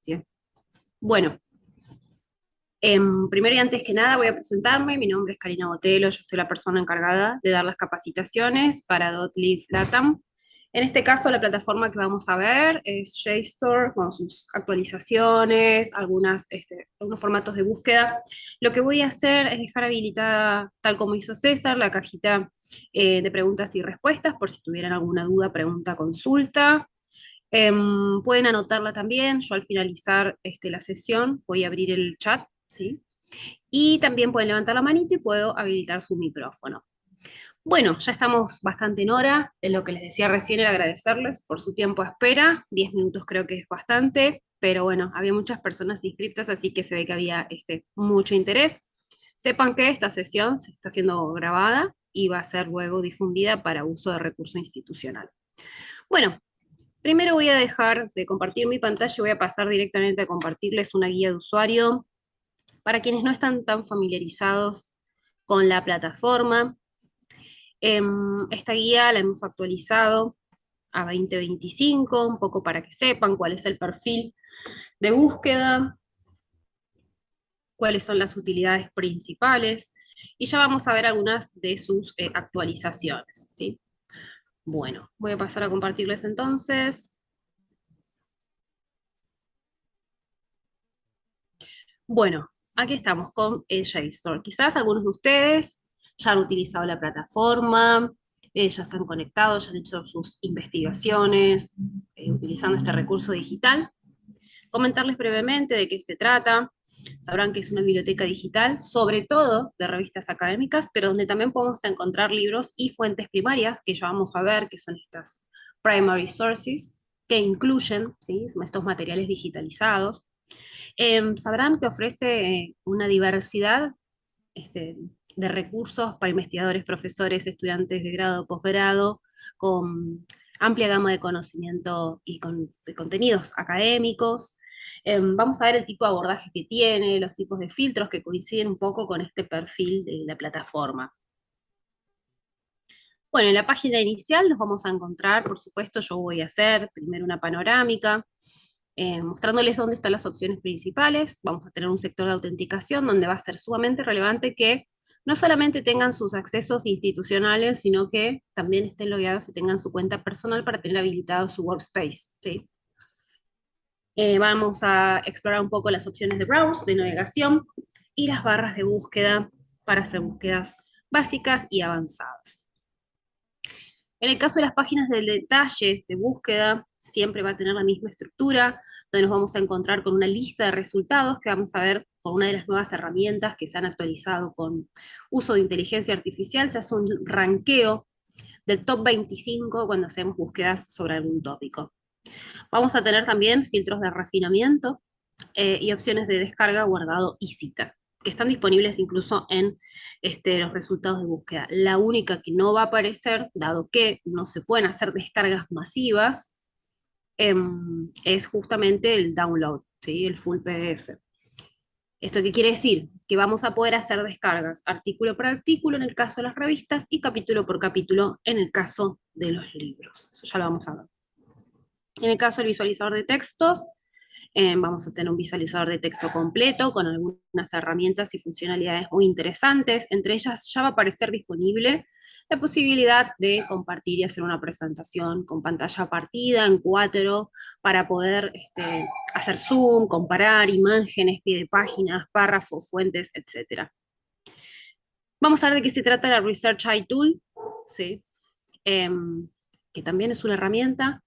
¿sí? Bueno, primero y antes que nada voy a presentarme. Mi nombre es Karina Botelo, yo soy la persona encargada de dar las capacitaciones para .live LATAM. En este caso, la plataforma que vamos a ver es JSTOR con sus actualizaciones, algunos formatos de búsqueda. Lo que voy a hacer es dejar habilitada, tal como hizo César, la cajita de preguntas y respuestas, por si tuvieran alguna duda, pregunta, consulta. Pueden anotarla también. Yo al finalizar la sesión voy a abrir el chat, ¿sí? Y también pueden levantar la manito y puedo habilitar su micrófono. Bueno, ya estamos bastante en hora. Lo que les decía recién era agradecerles por su tiempo a espera. 10 minutos creo que es bastante, pero bueno, había muchas personas inscritas, así que se ve que había mucho interés. Sepan que esta sesión se está siendo grabada y va a ser luego difundida para uso de recurso institucional. Bueno, primero voy a dejar de compartir mi pantalla y voy a pasar directamente a compartirles una guía de usuario para quienes no están tan familiarizados con la plataforma. Esta guía la hemos actualizado a 2025, un poco para que sepan cuál es el perfil de búsqueda, cuáles son las utilidades principales, y ya vamos a ver algunas de sus actualizaciones, ¿sí? Bueno, voy a pasar a compartirles entonces. Bueno, aquí estamos con el JSTOR. Quizás algunos de ustedes ya han utilizado la plataforma, ya se han conectado, ya han hecho sus investigaciones utilizando este recurso digital. Comentarles brevemente de qué se trata. Sabrán que es una biblioteca digital, sobre todo de revistas académicas, pero donde también podemos encontrar libros y fuentes primarias, que ya vamos a ver, que son estas primary sources, que incluyen, ¿sí?, estos materiales digitalizados. Sabrán que ofrece una diversidad este, de recursos para investigadores, profesores, estudiantes de grado, posgrado, con amplia gama de conocimiento y de contenidos académicos. Vamos a ver el tipo de abordaje que tiene, los tipos de filtros que coinciden un poco con este perfil de la plataforma. Bueno, en la página inicial nos vamos a encontrar, por supuesto, yo voy a hacer primero una panorámica, mostrándoles dónde están las opciones principales. Vamos a tener un sector de autenticación donde va a ser sumamente relevante que no solamente tengan sus accesos institucionales, sino que también estén logueados y tengan su cuenta personal para tener habilitado su workspace, ¿sí? Vamos a explorar un poco las opciones de browse, de navegación, y las barras de búsqueda para hacer búsquedas básicas y avanzadas. En el caso de las páginas del detalle de búsqueda, siempre va a tener la misma estructura, donde nos vamos a encontrar con una lista de resultados que vamos a ver con una de las nuevas herramientas que se han actualizado con uso de inteligencia artificial. Se hace un ranqueo del top 25 cuando hacemos búsquedas sobre algún tópico. Vamos a tener también filtros de refinamiento y opciones de descarga, guardado y cita, que están disponibles incluso en los resultados de búsqueda. La única que no va a aparecer, dado que no se pueden hacer descargas masivas, es justamente el download, ¿sí?, el full PDF. ¿Esto qué quiere decir? Que vamos a poder hacer descargas artículo por artículo en el caso de las revistas y capítulo por capítulo en el caso de los libros. Eso ya lo vamos a ver. En el caso del visualizador de textos, vamos a tener un visualizador de texto completo con algunas herramientas y funcionalidades muy interesantes. Entre ellas ya va a aparecer disponible la posibilidad de compartir y hacer una presentación con pantalla partida en 4 para poder hacer zoom, comparar imágenes, pie de páginas, párrafos, fuentes, etc. Vamos a ver de qué se trata la Research AI Tool, ¿sí? Que también es una herramienta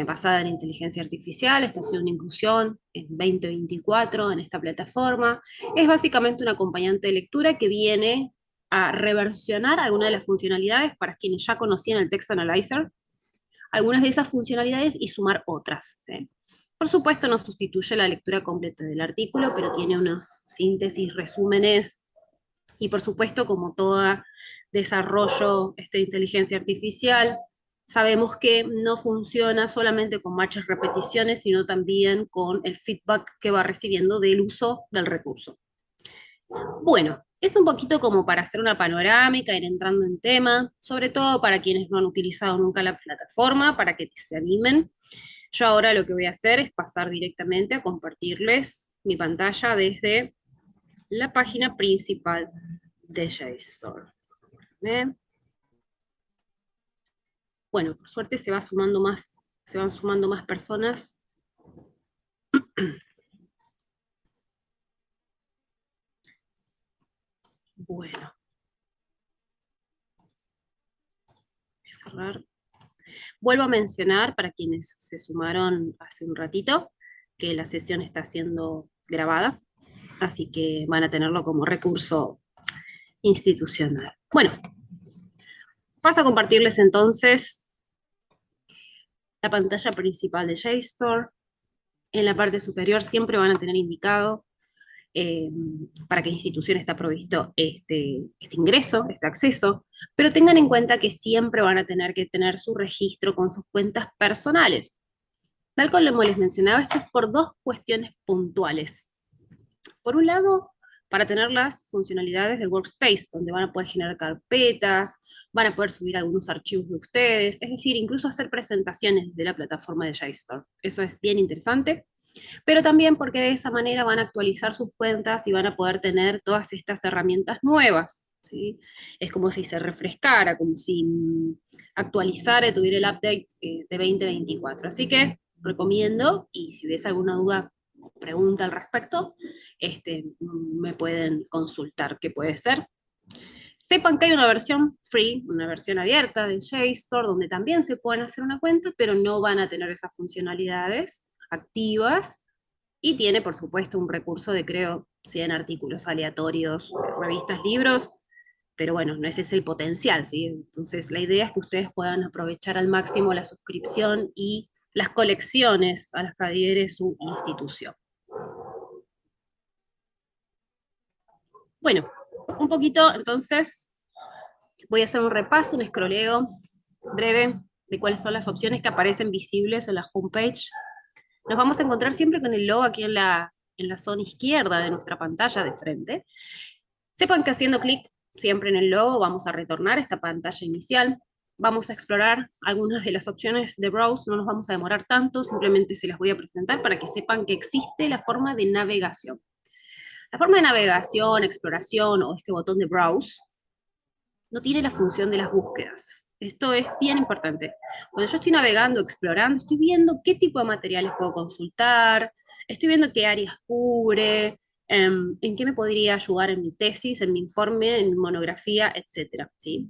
basada en inteligencia artificial. Está haciendo una inclusión en 2024 en esta plataforma. Es básicamente un acompañante de lectura que viene a reversionar algunas de las funcionalidades para quienes ya conocían el Text Analyzer, algunas de esas funcionalidades y sumar otras, ¿sí? Por supuesto, no sustituye la lectura completa del artículo, pero tiene unas síntesis, resúmenes, y por supuesto, como todo desarrollo de inteligencia artificial, sabemos que no funciona solamente con matches repeticiones, sino también con el feedback que va recibiendo del uso del recurso. Bueno, es un poquito como para hacer una panorámica, ir entrando en tema, sobre todo para quienes no han utilizado nunca la plataforma, para que se animen. Yo ahora lo que voy a hacer es pasar directamente a compartirles mi pantalla desde la página principal de JSTOR. ¿Ven? Bueno, por suerte se van sumando más personas. Bueno, voy a cerrar. Vuelvo a mencionar para quienes se sumaron hace un ratito que la sesión está siendo grabada, así que van a tenerlo como recurso institucional. Bueno, paso a compartirles entonces la pantalla principal de JSTOR. En la parte superior siempre van a tener indicado eh, para qué institución está provisto este ingreso, este acceso, pero tengan en cuenta que siempre van a tener que tener su registro con sus cuentas personales. Tal como les mencionaba, esto es por dos cuestiones puntuales. Por un lado, para tener las funcionalidades del Workspace, donde van a poder generar carpetas, van a poder subir algunos archivos de ustedes, es decir, incluso hacer presentaciones de la plataforma de JSTOR. Eso es bien interesante, pero también porque de esa manera van a actualizar sus cuentas y van a poder tener todas estas herramientas nuevas. ¿Sí? Es como si se refrescara, como si actualizara, tuviera el update de 2024. Así que recomiendo, y si hubiese alguna duda, pregunta al respecto, me pueden consultar qué puede ser. Sepan que hay una versión free, una versión abierta de JSTOR, donde también se pueden hacer una cuenta, pero no van a tener esas funcionalidades activas. Y tiene, por supuesto, un recurso de, creo, 100 artículos aleatorios, revistas, libros, pero bueno, no ese es el potencial, ¿sí? Entonces, la idea es que ustedes puedan aprovechar al máximo la suscripción y las colecciones a las que adhiere su institución. Bueno, un poquito, entonces, voy a hacer un repaso, un escroleo breve de cuáles son las opciones que aparecen visibles en la homepage. Nos vamos a encontrar siempre con el logo aquí en la zona izquierda de nuestra pantalla de frente. Sepan que haciendo clic siempre en el logo vamos a retornar a esta pantalla inicial. Vamos a explorar algunas de las opciones de browse, no nos vamos a demorar tanto, simplemente se las voy a presentar para que sepan que existe la forma de navegación. La forma de navegación, exploración o este botón de browse no tiene la función de las búsquedas. Esto es bien importante. Cuando yo estoy navegando, explorando, estoy viendo qué tipo de materiales puedo consultar, estoy viendo qué áreas cubre, en qué me podría ayudar en mi tesis, en mi informe, en mi monografía, etcétera, ¿sí?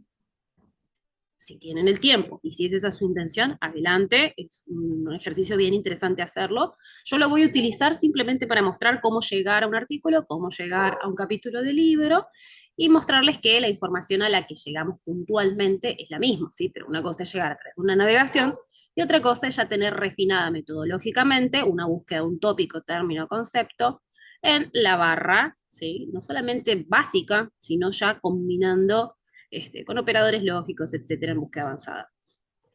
Si tienen el tiempo y si es esa su intención, adelante, es un ejercicio bien interesante hacerlo. Yo lo voy a utilizar simplemente para mostrar cómo llegar a un artículo, cómo llegar a un capítulo de libro y mostrarles que la información a la que llegamos puntualmente es la misma, ¿sí? Pero una cosa es llegar a través de una navegación y otra cosa es ya tener refinada metodológicamente una búsqueda de un tópico, término, concepto en la barra, ¿sí? No solamente básica, sino ya combinando con operadores lógicos, etcétera, en búsqueda avanzada.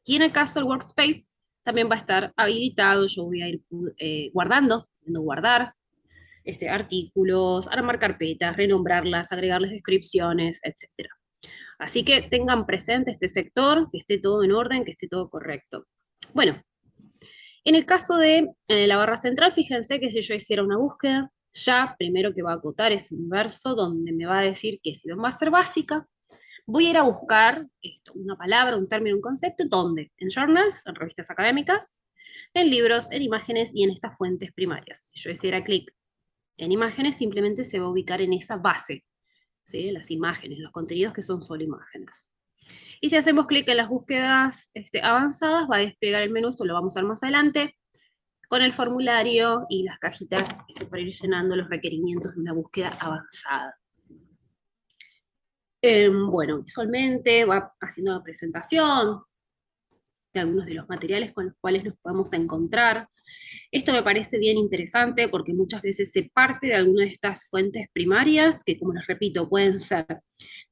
Y en el caso del workspace, también va a estar habilitado, yo voy a ir guardando, guardar artículos, armar carpetas, renombrarlas, agregarles descripciones, etcétera. Así que tengan presente este sector, que esté todo en orden, que esté todo correcto. Bueno, en el caso de la barra central, fíjense que si yo hiciera una búsqueda, ya primero que va a acotar ese universo donde me va a decir que si va a ser básica, voy a ir a buscar una palabra, un término, un concepto, ¿dónde? En journals, en revistas académicas, en libros, en imágenes y en estas fuentes primarias. Si yo hiciera clic en imágenes, simplemente se va a ubicar en esa base, ¿sí? Las imágenes, los contenidos que son solo imágenes. Y si hacemos clic en las búsquedas avanzadas, va a desplegar el menú, esto lo vamos a ver más adelante, con el formulario y las cajitas para ir llenando los requerimientos de una búsqueda avanzada. Bueno, visualmente va haciendo la presentación de algunos de los materiales con los cuales nos podemos encontrar. Esto me parece bien interesante porque muchas veces se parte de alguna de estas fuentes primarias, que como les repito, pueden ser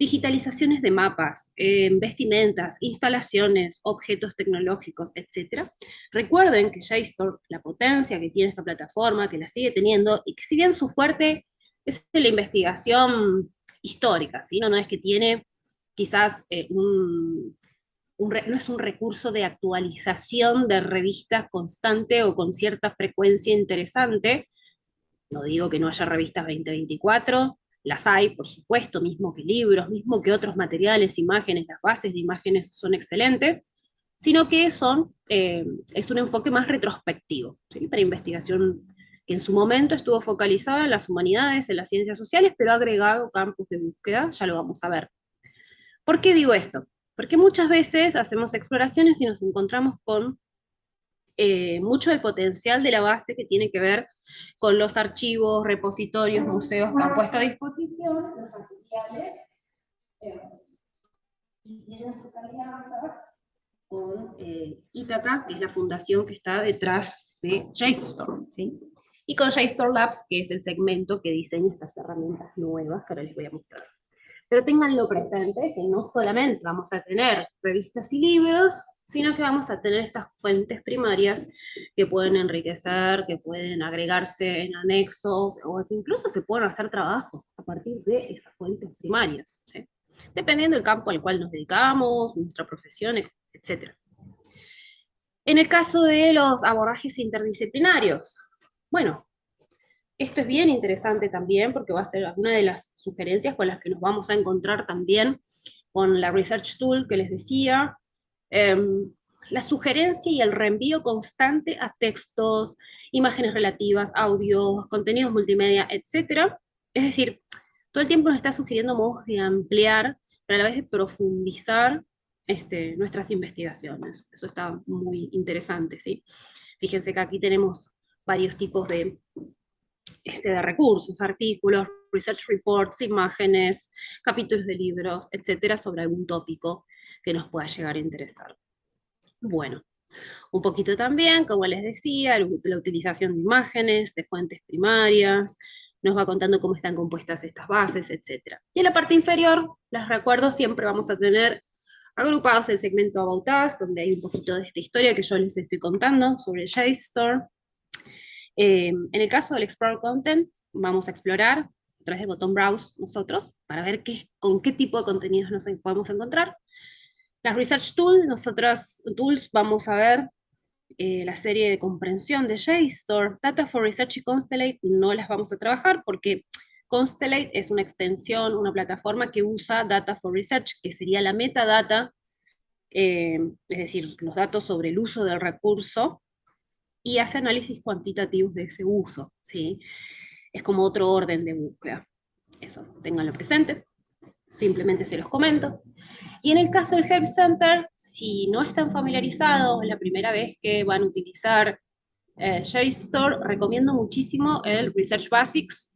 digitalizaciones de mapas, vestimentas, instalaciones, objetos tecnológicos, etc. Recuerden que JSTOR, la potencia que tiene esta plataforma, que la sigue teniendo, y que si bien su fuerte es la investigación histórica, ¿sí? No es que tiene quizás no es un recurso de actualización de revistas constante o con cierta frecuencia interesante. No digo que no haya revistas 2024, las hay, por supuesto, mismo que libros, mismo que otros materiales, imágenes, las bases de imágenes son excelentes, sino que es un enfoque más retrospectivo, ¿sí? Para investigación que en su momento estuvo focalizada en las humanidades, en las ciencias sociales, pero ha agregado campos de búsqueda, ya lo vamos a ver. ¿Por qué digo esto? Porque muchas veces hacemos exploraciones y nos encontramos con mucho del potencial de la base que tiene que ver con los archivos, repositorios, museos que han puesto a disposición los materiales y tienen sus alianzas con Ítaca, que es la fundación que está detrás de JSTOR, ¿sí? Y con JSTOR Labs, que es el segmento que diseña estas herramientas nuevas que ahora les voy a mostrar. Pero ténganlo presente que no solamente vamos a tener revistas y libros, sino que vamos a tener estas fuentes primarias que pueden enriquecer, que pueden agregarse en anexos, o que incluso se pueden hacer trabajos a partir de esas fuentes primarias, ¿sí? Dependiendo del campo al cual nos dedicamos, nuestra profesión, etc. En el caso de los abordajes interdisciplinarios, bueno, esto es bien interesante también porque va a ser una de las sugerencias con las que nos vamos a encontrar también con la Research Tool que les decía. La sugerencia y el reenvío constante a textos, imágenes relativas, audios, contenidos multimedia, etcétera. Es decir, todo el tiempo nos está sugiriendo modos de ampliar, pero a la vez de profundizar nuestras investigaciones. Eso está muy interesante, ¿sí? Fíjense que aquí tenemos varios tipos de recursos, artículos, research reports, imágenes, capítulos de libros, etcétera, sobre algún tópico que nos pueda llegar a interesar. Bueno, un poquito también, como les decía, la utilización de imágenes, de fuentes primarias, nos va contando cómo están compuestas estas bases, etcétera. Y en la parte inferior, les recuerdo, siempre vamos a tener agrupados el segmento About Us, donde hay un poquito de esta historia que yo les estoy contando sobre JSTOR. En el caso del Explore Content, vamos a explorar a través del botón Browse nosotros para ver con qué tipo de contenidos nos podemos encontrar. Las Research Tools vamos a ver la serie de comprensión de JSTOR. Data for Research y Constellate no las vamos a trabajar porque Constellate es una extensión, una plataforma que usa Data for Research, que sería la metadata, es decir, los datos sobre el uso del recurso, y hace análisis cuantitativos de ese uso, ¿sí? Es como otro orden de búsqueda. Eso, ténganlo presente. Simplemente se los comento. Y en el caso del Help Center, si no están familiarizados, es la primera vez que van a utilizar JSTOR, recomiendo muchísimo el Research Basics,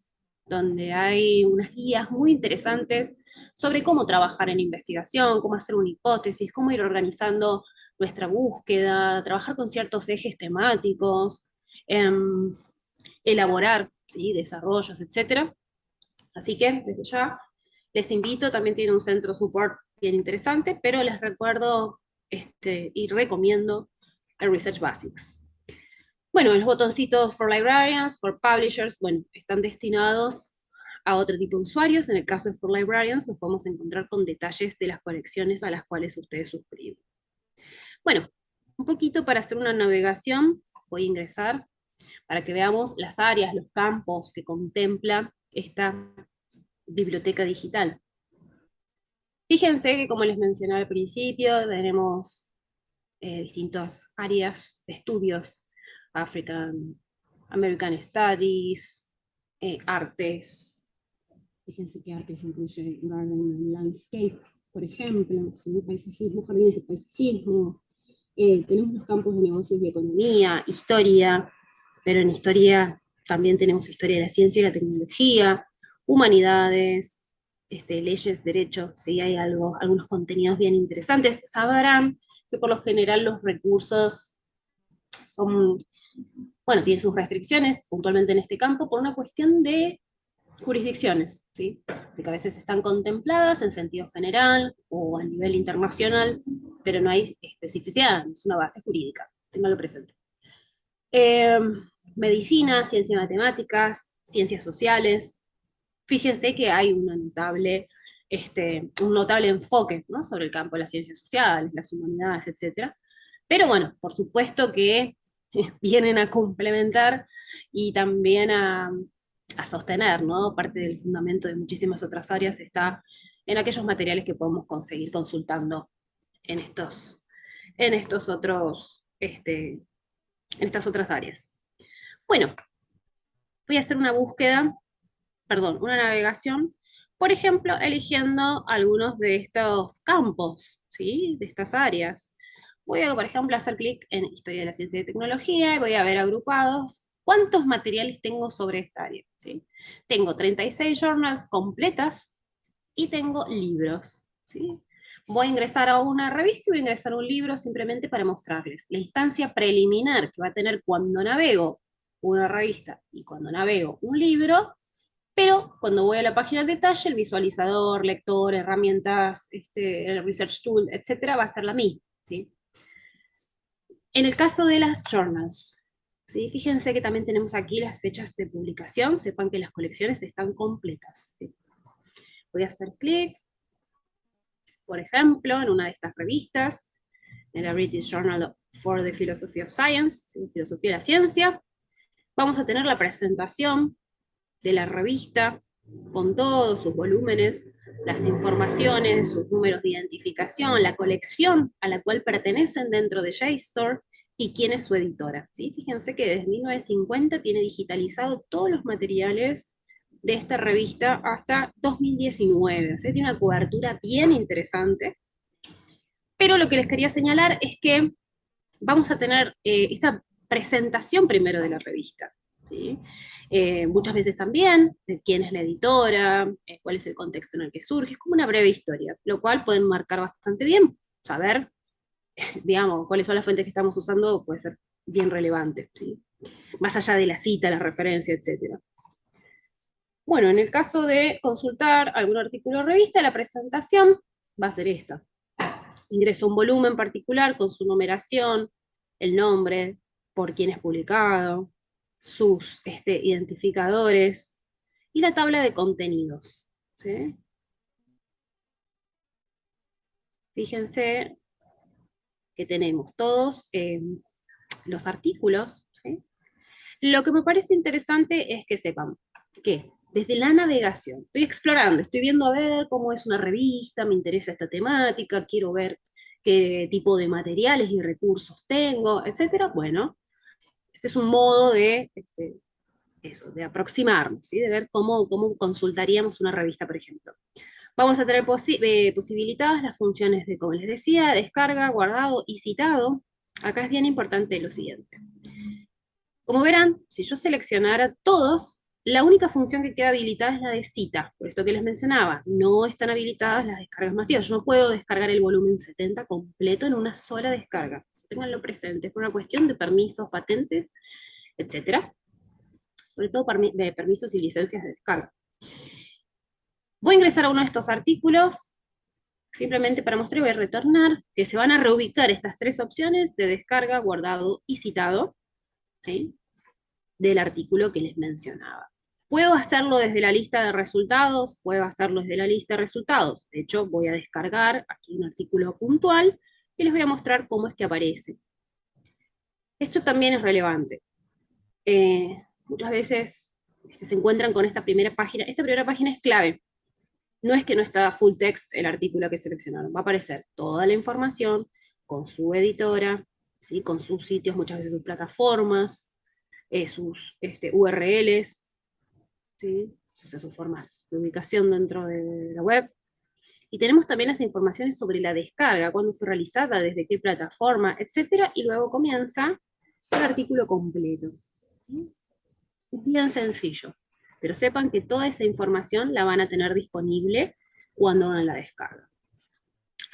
donde hay unas guías muy interesantes sobre cómo trabajar en investigación, cómo hacer una hipótesis, cómo ir organizando nuestra búsqueda, trabajar con ciertos ejes temáticos, elaborar, ¿sí?, desarrollos, etc. Así que desde ya les invito, también tiene un centro support bien interesante, pero les recuerdo y recomiendo el Research Basics. Bueno, los botoncitos for librarians, for publishers, bueno, están destinados a otro tipo de usuarios. En el caso de for librarians nos podemos encontrar con detalles de las colecciones a las cuales ustedes suscriben. Bueno, un poquito para hacer una navegación, voy a ingresar para que veamos las áreas, los campos que contempla esta biblioteca digital. Fíjense que, como les mencioné al principio, tenemos distintas áreas de estudios: African American Studies, artes. Fíjense que artes incluye Garden and Landscape, por ejemplo, paisajismo, jardines y paisajismo. Tenemos los campos de negocios y economía, historia, pero en historia también tenemos historia de la ciencia y la tecnología, humanidades, leyes, derecho, sí, hay algunos contenidos bien interesantes. Sabrán que por lo general los recursos son, bueno, tienen sus restricciones, puntualmente en este campo, por una cuestión de jurisdicciones, ¿sí? De que a veces están contempladas en sentido general o a nivel internacional, pero no hay especificidad, no es una base jurídica, ténganlo presente. Eh, Medicina, ciencias matemáticas, ciencias sociales. Fíjense que hay una notable un notable enfoque, ¿no? Sobre el campo de las ciencias sociales, las humanidades, etcétera. Pero bueno, por supuesto que vienen a complementar y también a sostener, ¿no? Parte del fundamento de muchísimas otras áreas está en aquellos materiales que podemos conseguir consultando en en estos otros, en estas otras áreas. Bueno, voy a hacer una búsqueda, perdón, una navegación, por ejemplo, eligiendo algunos de estos campos, ¿sí? De estas áreas. Voy a, por ejemplo, hacer clic en Historia de la Ciencia y Tecnología y voy a ver agrupados cuántos materiales tengo sobre esta área, ¿sí? Tengo 36 journals completas y tengo libros, ¿sí? Voy a ingresar a una revista y voy a ingresar a un libro simplemente para mostrarles la instancia preliminar que va a tener cuando navego una revista y cuando navego un libro, pero cuando voy a la página del detalle, el visualizador, lector, herramientas, el research tool, etcétera, va a ser la misma, ¿sí? En el caso de las journals, ¿sí? Fíjense que también tenemos aquí las fechas de publicación, sepan que las colecciones están completas, ¿sí? Voy a hacer clic, por ejemplo, en una de estas revistas, en la British Journal for the Philosophy of Science, ¿sí? Filosofía de la Ciencia. Vamos a tener la presentación de la revista con todos sus volúmenes, las informaciones, sus números de identificación, la colección a la cual pertenecen dentro de JSTOR y quién es su editora, ¿sí? Fíjense que desde 1950 tiene digitalizado todos los materiales de esta revista hasta 2019, ¿sí? Tiene una cobertura bien interesante, pero lo que les quería señalar es que vamos a tener esta presentación primero de la revista, ¿sí? Muchas veces también de quién es la editora, cuál es el contexto en el que surge, es como una breve historia, lo cual pueden marcar bastante bien, saber, digamos, cuáles son las fuentes que estamos usando puede ser bien relevante, ¿sí? Más allá de la cita, la referencia, etc. Bueno, en el caso de consultar algún artículo o revista, la presentación va a ser esta. Ingreso un volumen particular con su numeración, el nombre, por quién es publicado, sus identificadores y la tabla de contenidos, ¿sí? Fíjense que tenemos todos los artículos, ¿sí? Lo que me parece interesante es que sepan que desde la navegación, estoy explorando, estoy viendo a ver cómo es una revista, me interesa esta temática, quiero ver qué tipo de materiales y recursos tengo, etcétera. Bueno, este es un modo de, eso, de aproximarnos, ¿sí? De ver cómo consultaríamos una revista, por ejemplo. Vamos a tener posibilitadas las funciones de, como les decía, descarga, guardado y citado. Acá es bien importante lo siguiente. Como verán, si yo seleccionara todos, la única función que queda habilitada es la de cita, por esto que les mencionaba, no están habilitadas las descargas masivas. Yo no puedo descargar el volumen 70 completo en una sola descarga. Ténganlo presente, es por una cuestión de permisos, patentes, etcétera. Sobre todo de permisos y licencias de descarga. Voy a ingresar a uno de estos artículos, simplemente para mostrar y voy a retornar, que se van a reubicar estas tres opciones de descarga, guardado y citado, ¿sí? Del artículo que les mencionaba. Puedo hacerlo desde la lista de resultados, puedo hacerlo desde la lista de resultados. De hecho, voy a descargar aquí un artículo puntual y les voy a mostrar cómo es que aparece. Esto también es relevante. Muchas veces se encuentran con esta primera página. Esta primera página es clave. No es que no está full text el artículo que seleccionaron. Va a aparecer toda la información con su editora, ¿sí? Con sus sitios, muchas veces sus plataformas, sus URLs, ¿sí? O sea, sus formas de ubicación dentro de la web. Y tenemos también las informaciones sobre la descarga, cuándo fue realizada, desde qué plataforma, etcétera, y luego comienza el artículo completo. ¿Sí? Es bien sencillo, pero sepan que toda esa información la van a tener disponible cuando hagan la descarga.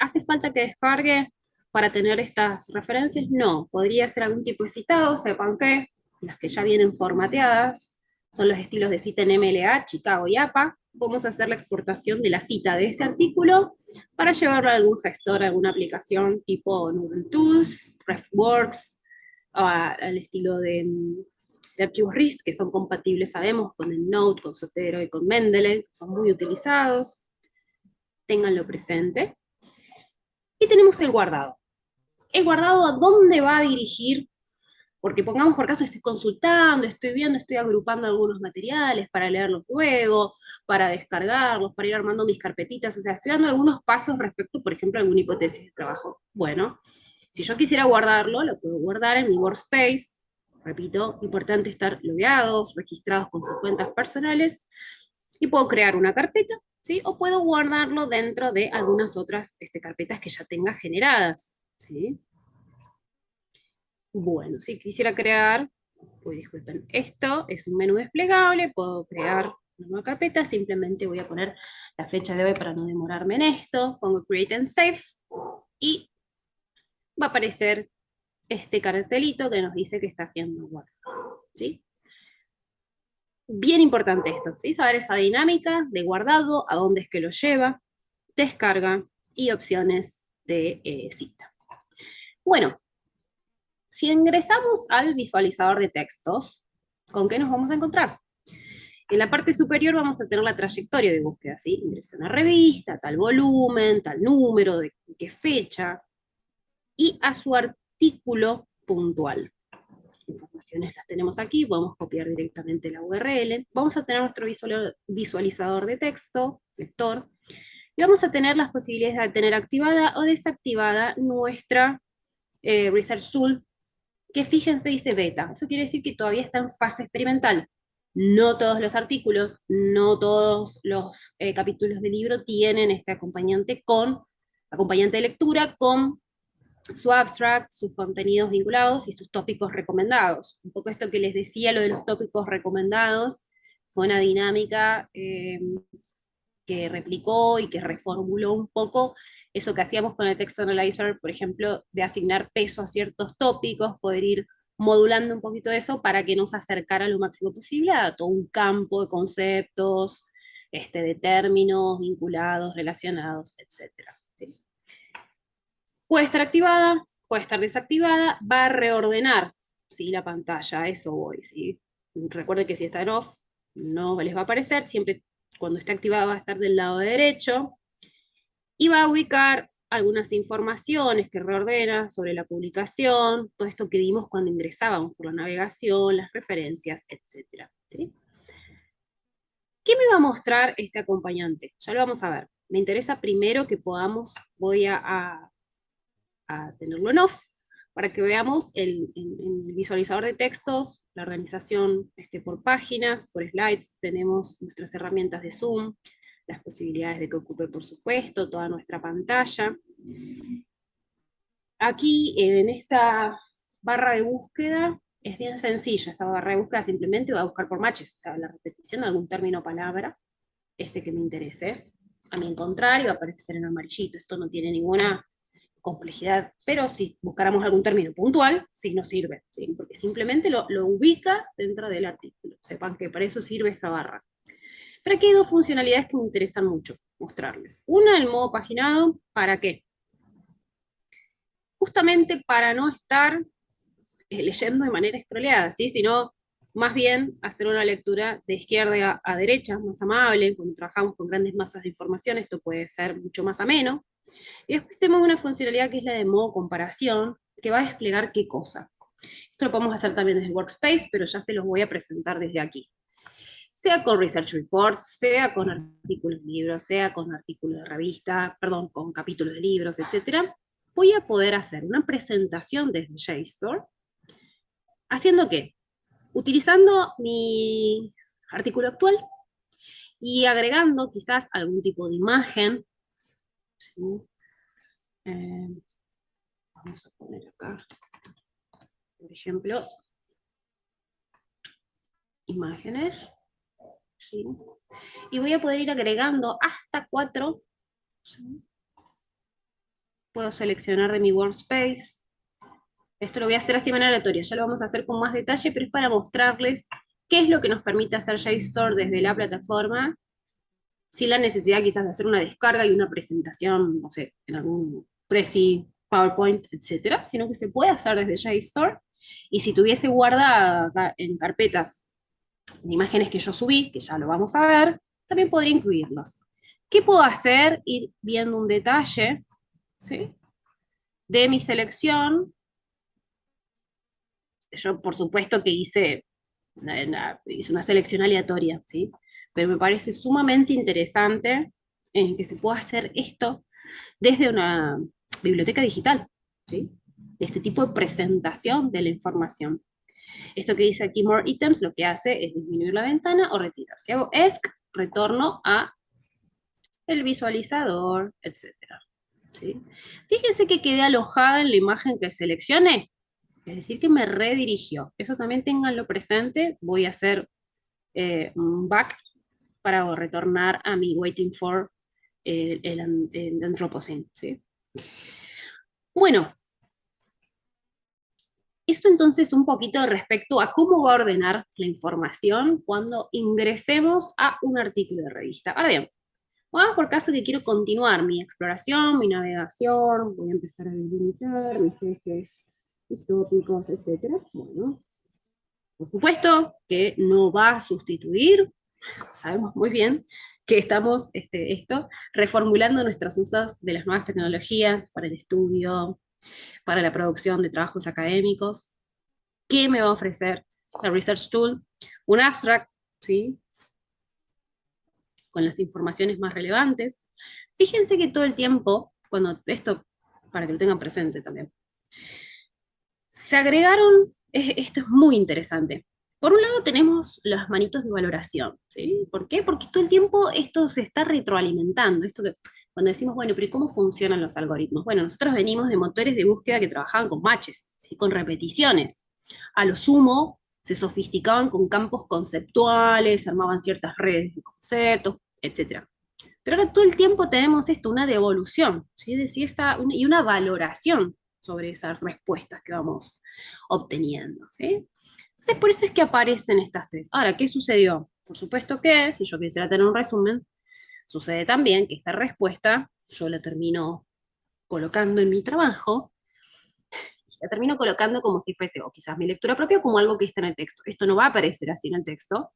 ¿Hace falta que descargue para tener estas referencias? No, podría ser algún tipo de citado, sepan que las que ya vienen formateadas son los estilos de cita en MLA, Chicago y APA. Vamos a hacer la exportación de la cita de este artículo para llevarlo a algún gestor, a alguna aplicación tipo Noodle Tools, RefWorks, al estilo de archivos RIS, que son compatibles, sabemos, con EndNote, con Zotero y con Mendeley, son muy utilizados. ténganlo presente. Y tenemos el guardado. El guardado, ¿a dónde va a dirigir? Porque pongamos por caso, estoy consultando, estoy viendo, estoy agrupando algunos materiales para leerlos luego, para descargarlos, para ir armando mis carpetitas, o sea, estoy dando algunos pasos respecto, por ejemplo, a alguna hipótesis de trabajo. Bueno, si yo quisiera guardarlo, lo puedo guardar en mi workspace. Repito, importante estar logueados, registrados con sus cuentas personales, y puedo crear una carpeta, ¿sí? O puedo guardarlo dentro de algunas otras carpetas que ya tenga generadas, ¿sí? Bueno, si quisiera crear, pues disculpen, esto es un menú desplegable, puedo crear una nueva carpeta, simplemente voy a poner la fecha de hoy para no demorarme en esto, pongo Create and Save, y va a aparecer este cartelito que nos dice que está siendo guardado, ¿sí? Bien importante esto, ¿sí? Saber esa dinámica de guardado, a dónde es que lo lleva, descarga y opciones de cita. Bueno, si ingresamos al visualizador de textos, ¿con qué nos vamos a encontrar? En la parte superior vamos a tener la trayectoria de búsqueda, ¿sí? Ingresa a una revista, tal volumen, tal número, de qué fecha, y a su artículo puntual. Informaciones las tenemos aquí, podemos copiar directamente la URL. Vamos a tener nuestro visualizador de texto, lector, y vamos a tener las posibilidades de tener activada o desactivada nuestra Research Tool, que fíjense dice beta. Eso quiere decir que todavía está en fase experimental. No todos los artículos, no todos los capítulos del libro tienen este acompañante de lectura con su abstract, sus contenidos vinculados y sus tópicos recomendados. Un poco esto que les decía, lo de los tópicos recomendados, fue una dinámica que replicó y que reformuló un poco eso que hacíamos con el Text Analyzer, por ejemplo, de asignar peso a ciertos tópicos, poder ir modulando un poquito eso para que nos acercara lo máximo posible a todo un campo de conceptos, de términos vinculados, relacionados, etc. ¿Sí? Puede estar activada, puede estar desactivada, va a reordenar, ¿sí? La pantalla, a eso voy, ¿sí? Recuerden que si está en off, no les va a aparecer, siempre cuando esté activada va a estar del lado derecho, y va a ubicar algunas informaciones que reordena sobre la publicación, todo esto que vimos cuando ingresábamos por la navegación, las referencias, etc. ¿Sí? ¿Qué me va a mostrar este acompañante? Ya lo vamos a ver. Me interesa primero que voy a tenerlo en off, para que veamos el visualizador de textos, la organización por páginas, por slides, tenemos nuestras herramientas de Zoom, las posibilidades de que ocupe, por supuesto, toda nuestra pantalla. Aquí, en esta barra de búsqueda, es bien sencilla. Esta barra de búsqueda simplemente va a buscar por matches, o sea, la repetición de algún término o palabra, que me interese a mí encontrar, y va a aparecer en amarillito. Esto no tiene ninguna complejidad, pero si buscáramos algún término puntual, sí nos sirve, ¿sí? Porque simplemente lo ubica dentro del artículo. Sepan que para eso sirve esa barra. Pero aquí hay dos funcionalidades que me interesan mucho mostrarles. Una, el modo paginado, ¿para qué? Justamente para no estar leyendo de manera scrolleada, ¿sí? Sino más bien hacer una lectura de izquierda a derecha, más amable. Cuando trabajamos con grandes masas de información, esto puede ser mucho más ameno. Y después tenemos una funcionalidad que es la de modo comparación, que va a desplegar qué cosa. Esto lo podemos hacer también desde el Workspace, pero ya se los voy a presentar desde aquí. Sea con Research Reports, sea con artículos de libros, sea con artículos de revista, perdón, con capítulos de libros, etc. Voy a poder hacer una presentación desde JSTOR. ¿Haciendo qué? Utilizando mi artículo actual y agregando quizás algún tipo de imagen. ¿Sí? Vamos a poner acá, por ejemplo, imágenes. ¿Sí? Y voy a poder ir agregando hasta 4. ¿Sí? Puedo seleccionar de mi workspace. Esto lo voy a hacer así de manera aleatoria, ya lo vamos a hacer con más detalle, pero es para mostrarles qué es lo que nos permite hacer JSTOR desde la plataforma, sin la necesidad quizás de hacer una descarga y una presentación, no sé, en algún Prezi, PowerPoint, etcétera, sino que se puede hacer desde JSTOR, y si tuviese guardada acá en carpetas de imágenes que yo subí, que ya lo vamos a ver, también podría incluirlas. ¿Qué puedo hacer? Ir viendo un detalle, ¿sí? De mi selección. Yo, por supuesto, que hice una selección aleatoria, ¿sí? Pero me parece sumamente interesante que se pueda hacer esto desde una biblioteca digital, ¿sí? De este tipo de presentación de la información. Esto que dice aquí, More Items, lo que hace es disminuir la ventana o retirar. Si hago ESC, retorno a el visualizador, etcétera, ¿sí? Fíjense que quedé alojada en la imagen que seleccioné, es decir, que me redirigió. Eso también ténganlo presente. Voy a hacer un back para retornar a mi waiting for el Anthropocene, ¿sí? Bueno, esto entonces un poquito respecto a cómo va a ordenar la información cuando ingresemos a un artículo de revista. Ahora bien, vamos por caso que quiero continuar mi exploración, mi navegación, voy a empezar a delimitar mis ejes, mis tópicos, etc. Bueno, por supuesto que no va a sustituir, sabemos muy bien que estamos reformulando nuestros usos de las nuevas tecnologías para el estudio, para la producción de trabajos académicos. ¿Qué me va a ofrecer la Research Tool? Un abstract, ¿sí? Con las informaciones más relevantes. Fíjense que todo el tiempo, cuando esto, para que lo tengan presente también, se agregaron, esto es muy interesante. Por un lado tenemos las manitos de valoración, ¿sí? ¿Por qué? Porque todo el tiempo esto se está retroalimentando. Esto que, cuando decimos, bueno, pero ¿y cómo funcionan los algoritmos? Bueno, nosotros venimos de motores de búsqueda que trabajaban con matches, ¿sí? Con repeticiones. A lo sumo, se sofisticaban con campos conceptuales, armaban ciertas redes de conceptos, etc. Pero ahora todo el tiempo tenemos esto, una devolución, ¿sí? Es decir, y una valoración sobre esas respuestas que vamos obteniendo, ¿sí? Entonces, por eso es que aparecen estas tres. Ahora, ¿qué sucedió? Por supuesto que, si yo quisiera tener un resumen, sucede también que esta respuesta yo la termino colocando en mi trabajo, y la termino colocando como si fuese, o quizás mi lectura propia, como algo que está en el texto. Esto no va a aparecer así en el texto.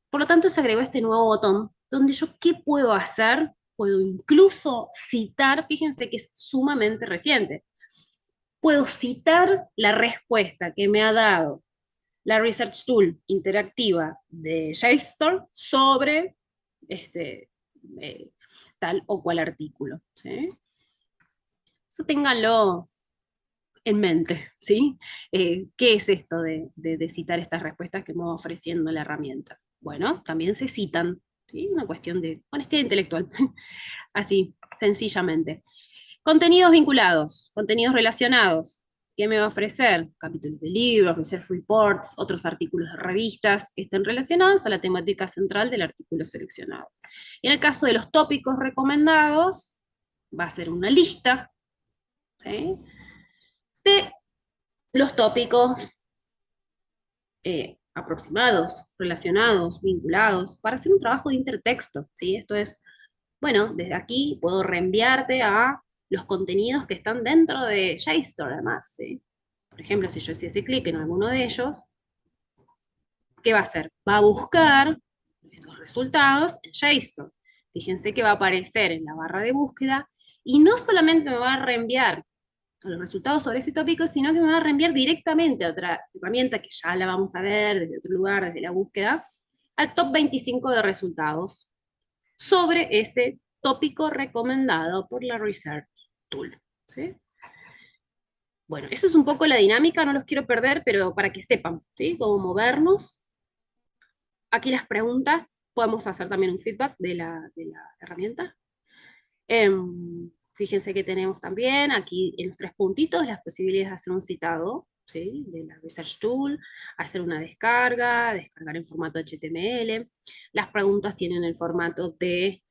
Por lo tanto, se agregó este nuevo botón, donde yo, ¿qué puedo hacer? Puedo incluso citar, fíjense que es sumamente reciente, puedo citar la respuesta que me ha dado la Research Tool interactiva de JSTOR sobre este, eh, tal o cual artículo, ¿sí? Eso ténganlo en mente, ¿sí? ¿Qué es esto de citar estas respuestas que me va ofreciendo la herramienta? Bueno, también se citan, ¿sí? Una cuestión de honestidad intelectual, así, sencillamente. Contenidos vinculados, contenidos relacionados. ¿Qué me va a ofrecer? Capítulos de libros, research reports, otros artículos de revistas que estén relacionados a la temática central del artículo seleccionado. En el caso de los tópicos recomendados, va a ser una lista, ¿sí? De los tópicos aproximados, relacionados, vinculados, para hacer un trabajo de intertexto, ¿sí? Esto es, bueno, desde aquí puedo reenviarte a los contenidos que están dentro de JSTOR, además, ¿sí? Por ejemplo, si yo hiciese clic en alguno de ellos, ¿qué va a hacer? Va a buscar estos resultados en JSON. Fíjense que va a aparecer en la barra de búsqueda y no solamente me va a reenviar los resultados sobre ese tópico, sino que me va a reenviar directamente a otra herramienta que ya la vamos a ver desde otro lugar, desde la búsqueda, al top 25 de resultados sobre ese tópico recomendado por la Research Tool, ¿sí? Bueno, eso es un poco la dinámica, no los quiero perder, pero para que sepan, ¿sí? Cómo movernos. Aquí las preguntas, podemos hacer también un feedback de la herramienta. Fíjense que tenemos también aquí en los tres puntitos las posibilidades de hacer un citado, ¿sí? De la Research Tool, hacer una descarga, descargar en formato HTML. Las preguntas tienen el formato de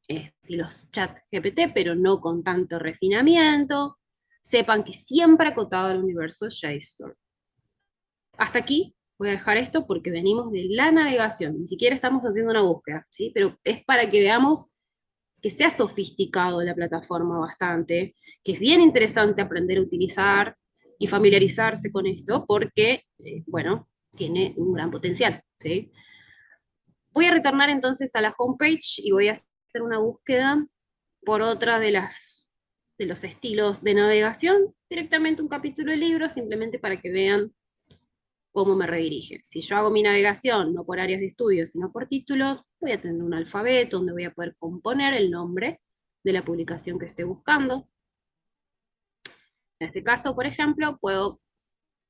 estilos chat GPT, pero no con tanto refinamiento. Sepan que siempre acotado al universo JSTOR. Hasta aquí voy a dejar esto porque venimos de la navegación, ni siquiera estamos haciendo una búsqueda, ¿sí? Pero es para que veamos que se ha sofisticado la plataforma bastante, que es bien interesante aprender a utilizar y familiarizarse con esto porque, bueno, tiene un gran potencial, ¿sí? Voy a retornar entonces a la homepage y voy a hacer una búsqueda por otra de los estilos de navegación, directamente un capítulo de libro, simplemente para que vean cómo me redirige. Si yo hago mi navegación no por áreas de estudio, sino por títulos, voy a tener un alfabeto donde voy a poder componer el nombre de la publicación que esté buscando. En este caso, por ejemplo, puedo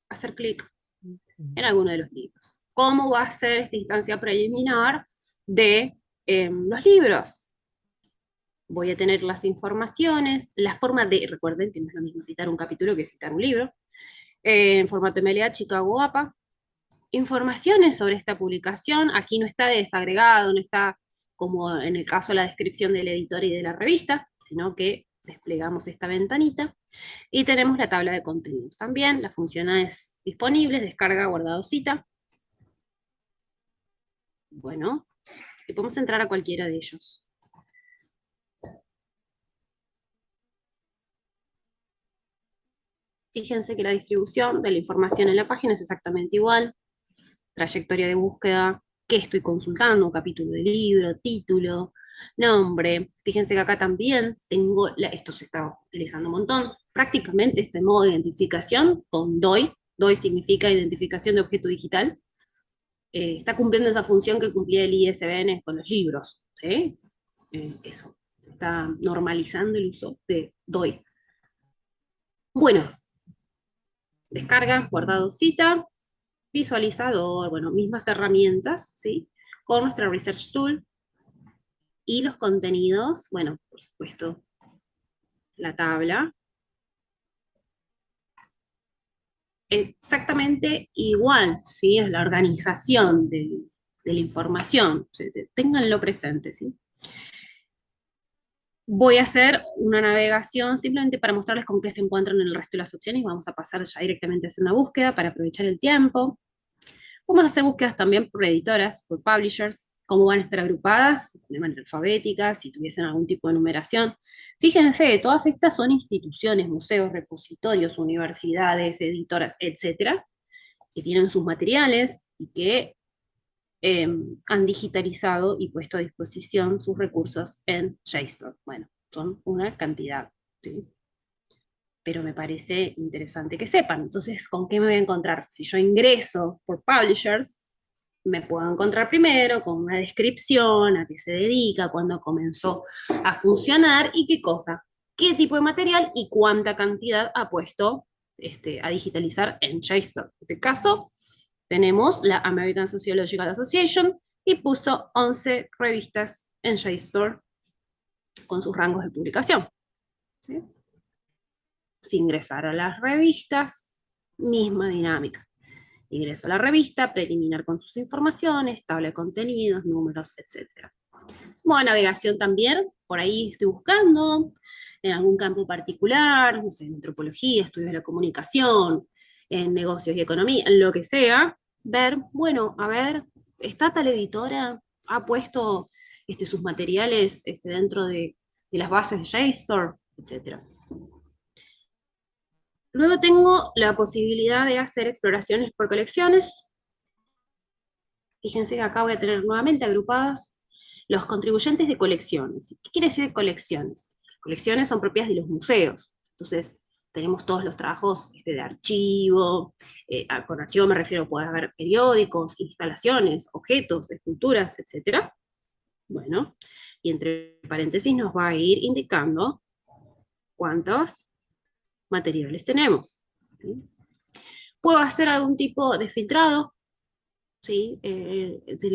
hacer clic en alguno de los libros. ¿Cómo va a ser esta instancia preliminar de los libros? Voy a tener las informaciones, la forma de, recuerden que no es lo mismo citar un capítulo que citar un libro, en formato MLA, Chicago APA, informaciones sobre esta publicación, aquí no está desagregado, no está como en el caso de la descripción del editor y de la revista, sino que desplegamos esta ventanita, y tenemos la tabla de contenidos. También las funciones disponibles, descarga, guardado, cita. Bueno, y podemos entrar a cualquiera de ellos. Fíjense que la distribución de la información en la página es exactamente igual. Trayectoria de búsqueda, qué estoy consultando, capítulo de libro, título, nombre. Fíjense que acá también tengo, esto se está utilizando un montón, prácticamente este modo de identificación con DOI. DOI significa identificación de objeto digital. Está cumpliendo esa función que cumplía el ISBN con los libros. ¿Sí? Eso, se está normalizando el uso de DOI. Bueno, descarga, guardado, cita, visualizador, bueno, mismas herramientas, ¿sí? Con nuestra Research Tool y los contenidos, bueno, por supuesto, la tabla. Exactamente igual, ¿sí? Es la organización de la información, ¿sí? Ténganlo presente, ¿sí? Voy a hacer una navegación simplemente para mostrarles con qué se encuentran en el resto de las opciones. Vamos a pasar ya directamente a hacer una búsqueda para aprovechar el tiempo. Vamos a hacer búsquedas también por editoras, por publishers, cómo van a estar agrupadas de manera alfabética, si tuviesen algún tipo de numeración. Fíjense, todas estas son instituciones, museos, repositorios, universidades, editoras, etcétera, que tienen sus materiales y que han digitalizado y puesto a disposición sus recursos en JSTOR. Bueno, son una cantidad, ¿sí? Pero me parece interesante que sepan. Entonces, ¿con qué me voy a encontrar? Si yo ingreso por publishers, me puedo encontrar primero con una descripción, a qué se dedica, cuándo comenzó a funcionar y qué cosa, qué tipo de material y cuánta cantidad ha puesto a digitalizar en JSTOR. En este caso, tenemos la American Sociological Association y puso 11 revistas en JSTOR con sus rangos de publicación. ¿Sí? Si ingresar a las revistas, misma dinámica. Ingreso a la revista, preliminar con sus informaciones, tabla de contenidos, números, etc. Modo de navegación también, por ahí estoy buscando, en algún campo particular, no sé, en antropología, estudios de la comunicación, en negocios y economía, en lo que sea, ver, bueno, a ver, ¿está tal editora? ¿Ha puesto sus materiales dentro de las bases de JSTOR? Etcétera. Luego tengo la posibilidad de hacer exploraciones por colecciones. Fíjense que acá voy a tener nuevamente agrupadas los contribuyentes de colecciones. ¿Qué quiere decir de colecciones? Colecciones son propias de los museos. Entonces, tenemos todos los trabajos de archivo. Con archivo me refiero, puede haber periódicos, instalaciones, objetos, esculturas, etc. Bueno, y entre paréntesis nos va a ir indicando cuántos materiales tenemos. ¿Sí? Puedo hacer algún tipo de filtrado, ¿sí? De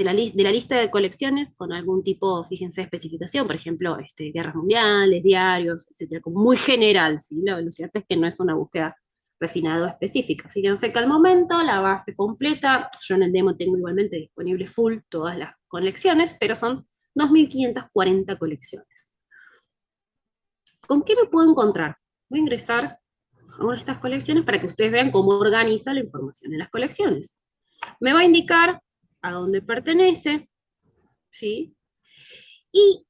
la lista de colecciones con algún tipo, fíjense, de especificación, por ejemplo, guerras mundiales, diarios, etcétera, como muy general, ¿sí? Lo cierto es que no es una búsqueda refinada o específica. Fíjense que al momento la base completa, yo en el demo tengo igualmente disponible full todas las colecciones, pero son 2.540 colecciones. ¿Con qué me puedo encontrar? Voy a ingresar a una de estas colecciones para que ustedes vean cómo organiza la información en las colecciones. Me va a indicar a dónde pertenece, ¿sí? Y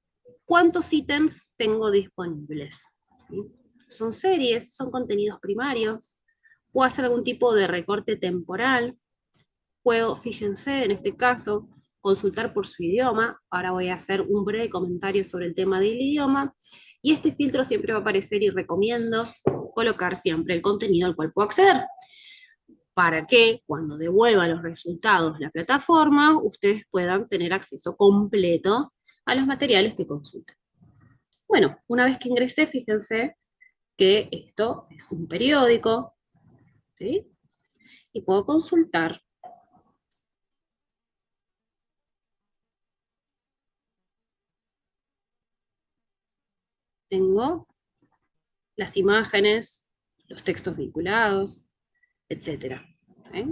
cuántos ítems tengo disponibles. ¿Sí? Son series, son contenidos primarios, puedo hacer algún tipo de recorte temporal, puedo, fíjense, en este caso, consultar por su idioma. Ahora voy a hacer un breve comentario sobre el tema del idioma. Y este filtro siempre va a aparecer y recomiendo colocar siempre el contenido al cual puedo acceder, para que cuando devuelva los resultados la plataforma, ustedes puedan tener acceso completo a los materiales que consulten. Bueno, una vez que ingresé, fíjense que esto es un periódico, ¿sí? Y puedo consultar. Tengo las imágenes, los textos vinculados, etcétera. ¿Sí?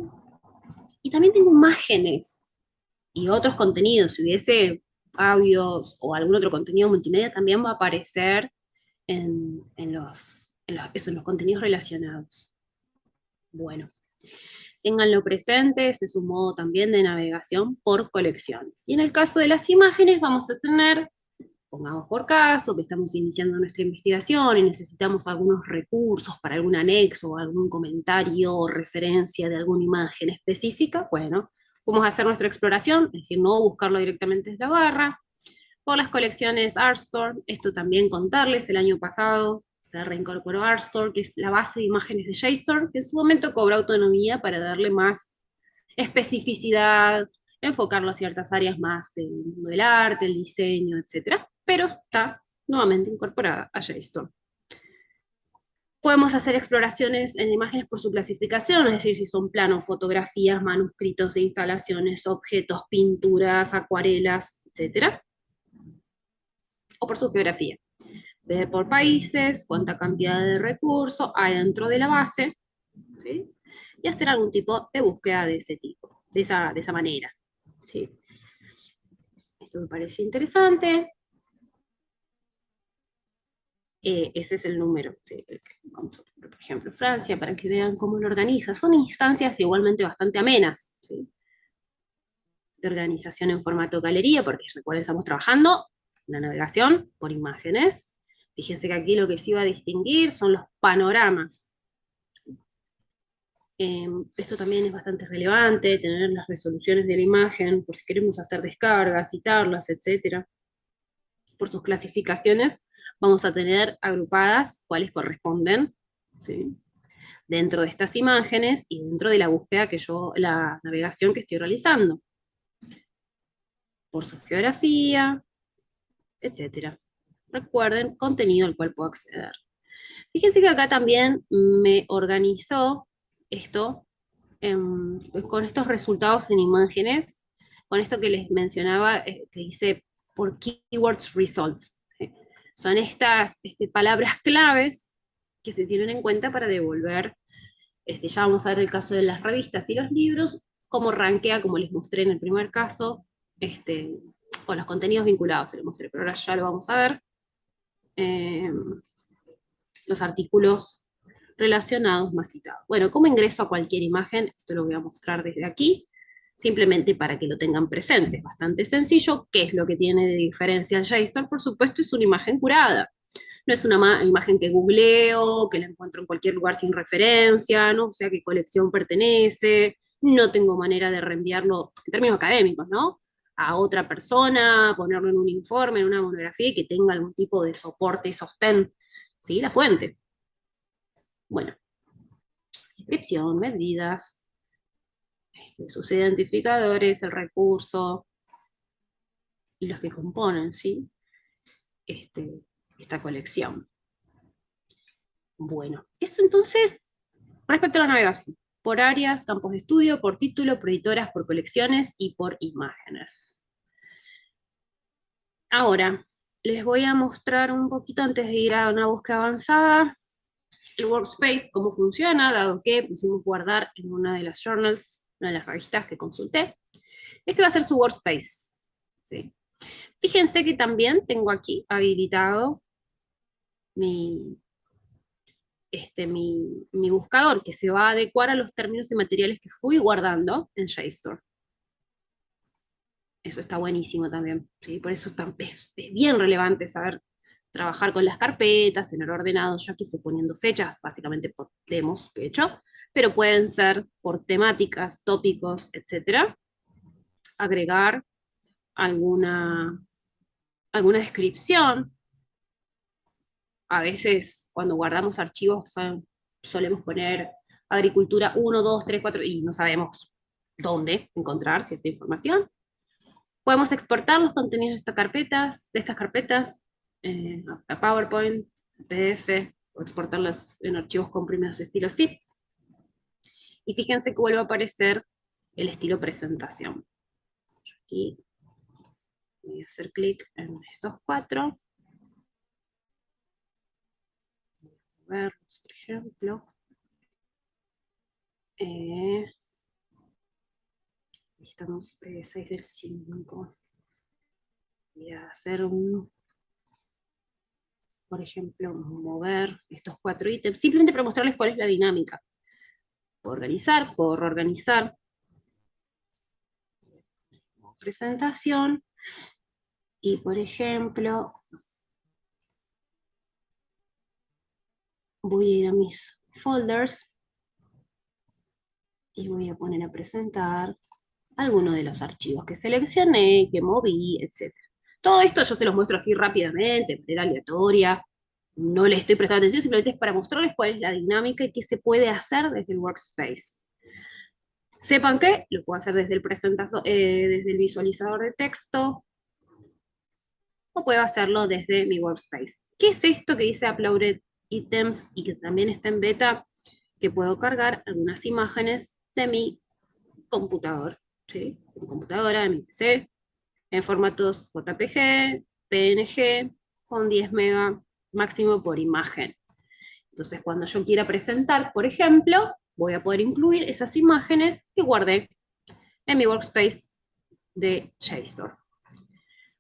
Y también tengo imágenes y otros contenidos. Si hubiese audios o algún otro contenido multimedia, también va a aparecer eso, en los contenidos relacionados. Bueno, ténganlo presente, ese es un modo también de navegación por colecciones. Y en el caso de las imágenes vamos a tener, pongamos por caso, que estamos iniciando nuestra investigación y necesitamos algunos recursos para algún anexo o algún comentario o referencia de alguna imagen específica, bueno, vamos a hacer nuestra exploración, es decir, no buscarlo directamente desde la barra. Por las colecciones Artstorm, esto también contarles, el año pasado se reincorporó Artstorm, que es la base de imágenes de JSTOR, que en su momento cobró autonomía para darle más especificidad, enfocarlo a ciertas áreas más del mundo del arte, el diseño, etc. Pero está nuevamente incorporada a JSTOR. Podemos hacer exploraciones en imágenes por su clasificación, es decir, si son planos, fotografías, manuscritos de instalaciones, objetos, pinturas, acuarelas, etc. O por su geografía. Ver por países, cuánta cantidad de recursos hay dentro de la base, ¿sí? Y hacer algún tipo de búsqueda de ese tipo, de esa manera. ¿Sí? Esto me parece interesante. Ese es el número. ¿Sí? Vamos a poner, por ejemplo, Francia, para que vean cómo lo organiza. Son instancias igualmente bastante amenas, ¿sí? De organización en formato galería, porque recuerden, estamos trabajando la navegación por imágenes. Fíjense que aquí lo que se iba a distinguir son los panoramas. Esto también es bastante relevante, tener las resoluciones de la imagen, por si queremos hacer descargas, citarlas, etc. Por sus clasificaciones vamos a tener agrupadas cuáles corresponden, ¿sí? Dentro de estas imágenes y dentro de la búsqueda la navegación que estoy realizando. Por su geografía, etc. Recuerden, contenido al cual puedo acceder. Fíjense que acá también me organizó esto con estos resultados en imágenes, con esto que les mencionaba, que dice por keywords results. ¿Sí? Son estas palabras claves que se tienen en cuenta para devolver, ya vamos a ver el caso de las revistas y los libros, cómo rankea, como les mostré en el primer caso, con los contenidos vinculados, se les mostré, pero ahora ya lo vamos a ver. Los artículos relacionados más citados. Bueno, ¿cómo ingreso a cualquier imagen? Esto lo voy a mostrar desde aquí, simplemente para que lo tengan presente. Es bastante sencillo. ¿Qué es lo que tiene de diferencia el JSTOR? Por supuesto, es una imagen curada. No es una imagen que googleo, que la encuentro en cualquier lugar sin referencia, no sé a qué colección pertenece, no tengo manera de reenviarlo, en términos académicos, ¿no? A otra persona, ponerlo en un informe, en una monografía y que tenga algún tipo de soporte y sostén, ¿sí? La fuente. Bueno, descripción, medidas, sus identificadores, el recurso y los que componen, ¿sí? Esta colección. Bueno, eso entonces, respecto a la navegación, por áreas, campos de estudio, por título, por editoras, por colecciones y por imágenes. Ahora, les voy a mostrar un poquito antes de ir a una búsqueda avanzada, el workspace, cómo funciona, dado que pusimos guardar en una de las journals, una de las revistas que consulté. Este va a ser su workspace. ¿Sí? Fíjense que también tengo aquí habilitado mi, mi buscador, que se va a adecuar a los términos y materiales que fui guardando en JSTOR. Eso está buenísimo también, ¿sí? Por eso es bien relevante saber trabajar con las carpetas, tener ordenado. Yo aquí fui poniendo fechas, básicamente por demos que he hecho, pero pueden ser por temáticas, tópicos, etcétera. Agregar alguna descripción. A veces cuando guardamos archivos solemos poner agricultura 1, 2, 3, 4 y no sabemos dónde encontrar cierta información. Podemos exportar los contenidos de estas carpetas a PowerPoint, PDF, o exportarlas en archivos comprimidos estilo zip. Y fíjense que vuelve a aparecer el estilo presentación. Aquí voy a hacer clic en estos 4. Verlos, por ejemplo. Estamos 6 del 5. Voy a hacer por ejemplo, mover estos 4 ítems, simplemente para mostrarles cuál es la dinámica. Puedo organizar, puedo reorganizar. Presentación. Y por ejemplo, voy a ir a mis folders y voy a poner a presentar alguno de los archivos que seleccioné, que moví, etc. Todo esto yo se los muestro así rápidamente, de manera aleatoria. No le estoy prestando atención, simplemente es para mostrarles cuál es la dinámica y qué se puede hacer desde el workspace. Sepan que lo puedo hacer desde el visualizador de texto, o puedo hacerlo desde mi workspace. ¿Qué es esto que dice Uploaded Items y que también está en beta? Que puedo cargar algunas imágenes de mi computador, ¿sí? De mi computadora, de mi PC, en formatos JPG, PNG, con 10 MB máximo por imagen. Entonces, cuando yo quiera presentar, por ejemplo, voy a poder incluir esas imágenes que guardé en mi workspace de JSTOR.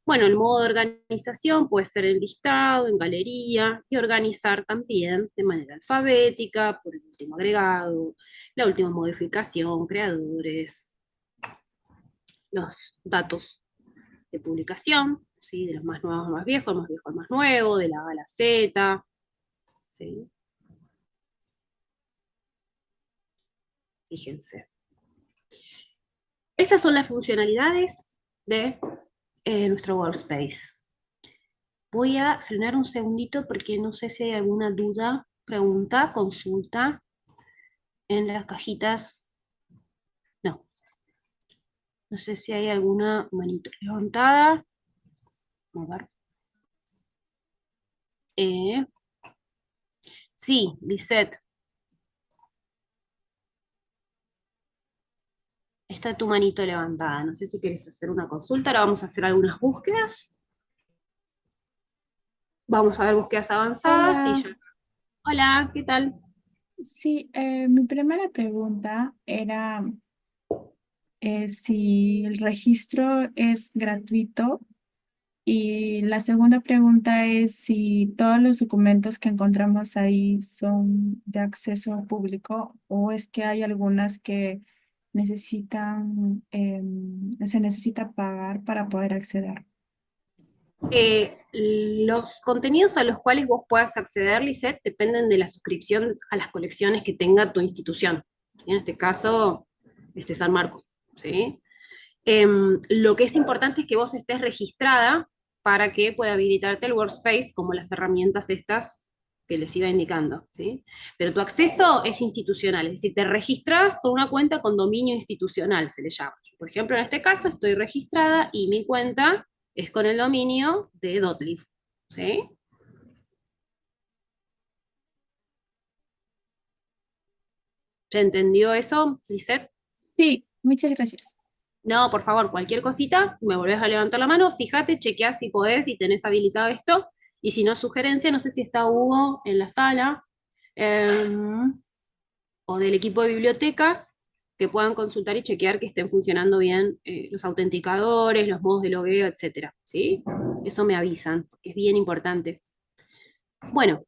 Bueno, el modo de organización puede ser en listado, en galería, y organizar también de manera alfabética, por el último agregado, la última modificación, creadores, los datos de publicación, ¿sí? De los más nuevos al más viejos, el más viejo al más nuevo, de la A a la Z, ¿sí? Fíjense. Estas son las funcionalidades de nuestro workspace. Voy a frenar un segundito porque no sé si hay alguna duda, pregunta, consulta en las cajitas. No. No sé si hay alguna manito levantada. A ver. Sí, Lisette. Está tu manito levantada. No sé si quieres hacer una consulta. Ahora vamos a hacer algunas búsquedas. Vamos a ver búsquedas avanzadas y Hola, ya. Hola, ¿qué tal? sí, mi primera pregunta era si el registro es gratuito y la segunda pregunta es si todos los documentos que encontramos ahí son de acceso público o es que hay algunas que se necesita pagar para poder acceder. Los contenidos a los cuales vos puedas acceder, Lisette, dependen de la suscripción a las colecciones que tenga tu institución. En este caso, San Marcos, ¿sí? Lo que es importante es que vos estés registrada para que pueda habilitarte el workspace como las herramientas estas que les iba indicando, ¿sí? Pero tu acceso es institucional, es decir, te registras con una cuenta con dominio institucional, se le llama. Por ejemplo, en este caso estoy registrada y mi cuenta es con el dominio de Dotliff, ¿sí? ¿Se entendió eso, Lisette? Sí, muchas gracias. No, por favor, cualquier cosita, me volvés a levantar la mano, fíjate, chequea si podés, si tenés habilitado esto, y si no, sugerencia, no sé si está Hugo en la sala, o del equipo de bibliotecas, que puedan consultar y chequear que estén funcionando bien los autenticadores, los modos de logueo, etcétera, ¿sí? Eso me avisan, porque es bien importante. Bueno,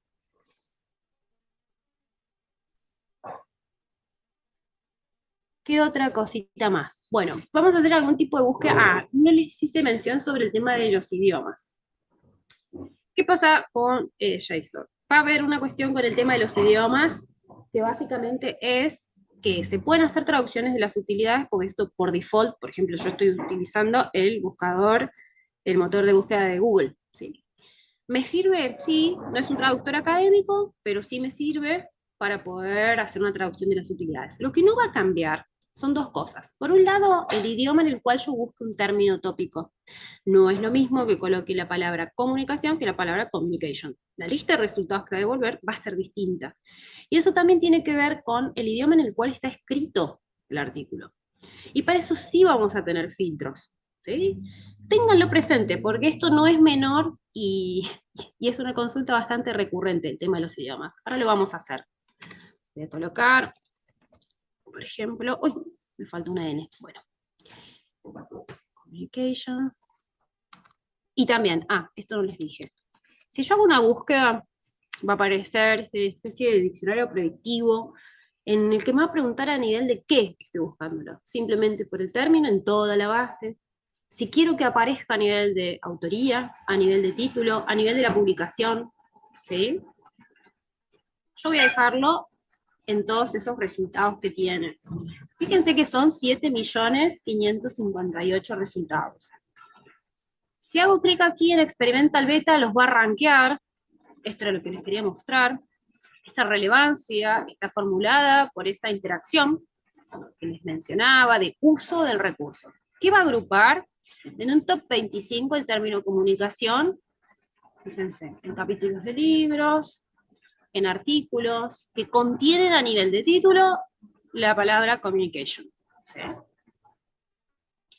¿qué otra cosita más? Bueno, vamos a hacer algún tipo de búsqueda. Ah, no les hice mención sobre el tema de los idiomas. ¿Qué pasa con JSON? Va a haber una cuestión con el tema de los idiomas, que básicamente es que se pueden hacer traducciones de las utilidades, porque esto por default, por ejemplo, yo estoy utilizando el buscador, el motor de búsqueda de Google, ¿sí? ¿Me sirve? Sí, no es un traductor académico, pero sí me sirve para poder hacer una traducción de las utilidades. Lo que no va a cambiar son dos cosas. Por un lado, el idioma en el cual yo busque un término tópico. No es lo mismo que coloque la palabra comunicación que la palabra communication. La lista de resultados que va a devolver va a ser distinta. Y eso también tiene que ver con el idioma en el cual está escrito el artículo. Y para eso sí vamos a tener filtros. ¿Sí? Ténganlo presente, porque esto no es menor y es una consulta bastante recurrente, el tema de los idiomas. Ahora lo vamos a hacer. Voy a colocar, por ejemplo, uy, me falta una N. Bueno, communication. Y también, esto no les dije. Si yo hago una búsqueda, va a aparecer esta especie de diccionario predictivo en el que me va a preguntar a nivel de qué estoy buscándolo. Simplemente por el término en toda la base. Si quiero que aparezca a nivel de autoría, a nivel de título, a nivel de la publicación, ¿sí? Yo voy a dejarlo en todos esos resultados que tiene. Fíjense que son 7.558.000 resultados. Si hago clic aquí en Experimental Beta, los va a rankear. Esto era lo que les quería mostrar. Esta relevancia está formulada por esa interacción que les mencionaba de uso del recurso. ¿Qué va a agrupar? En un top 25 el término comunicación, fíjense, en capítulos de libros, en artículos, que contienen a nivel de título la palabra communication. ¿Sí?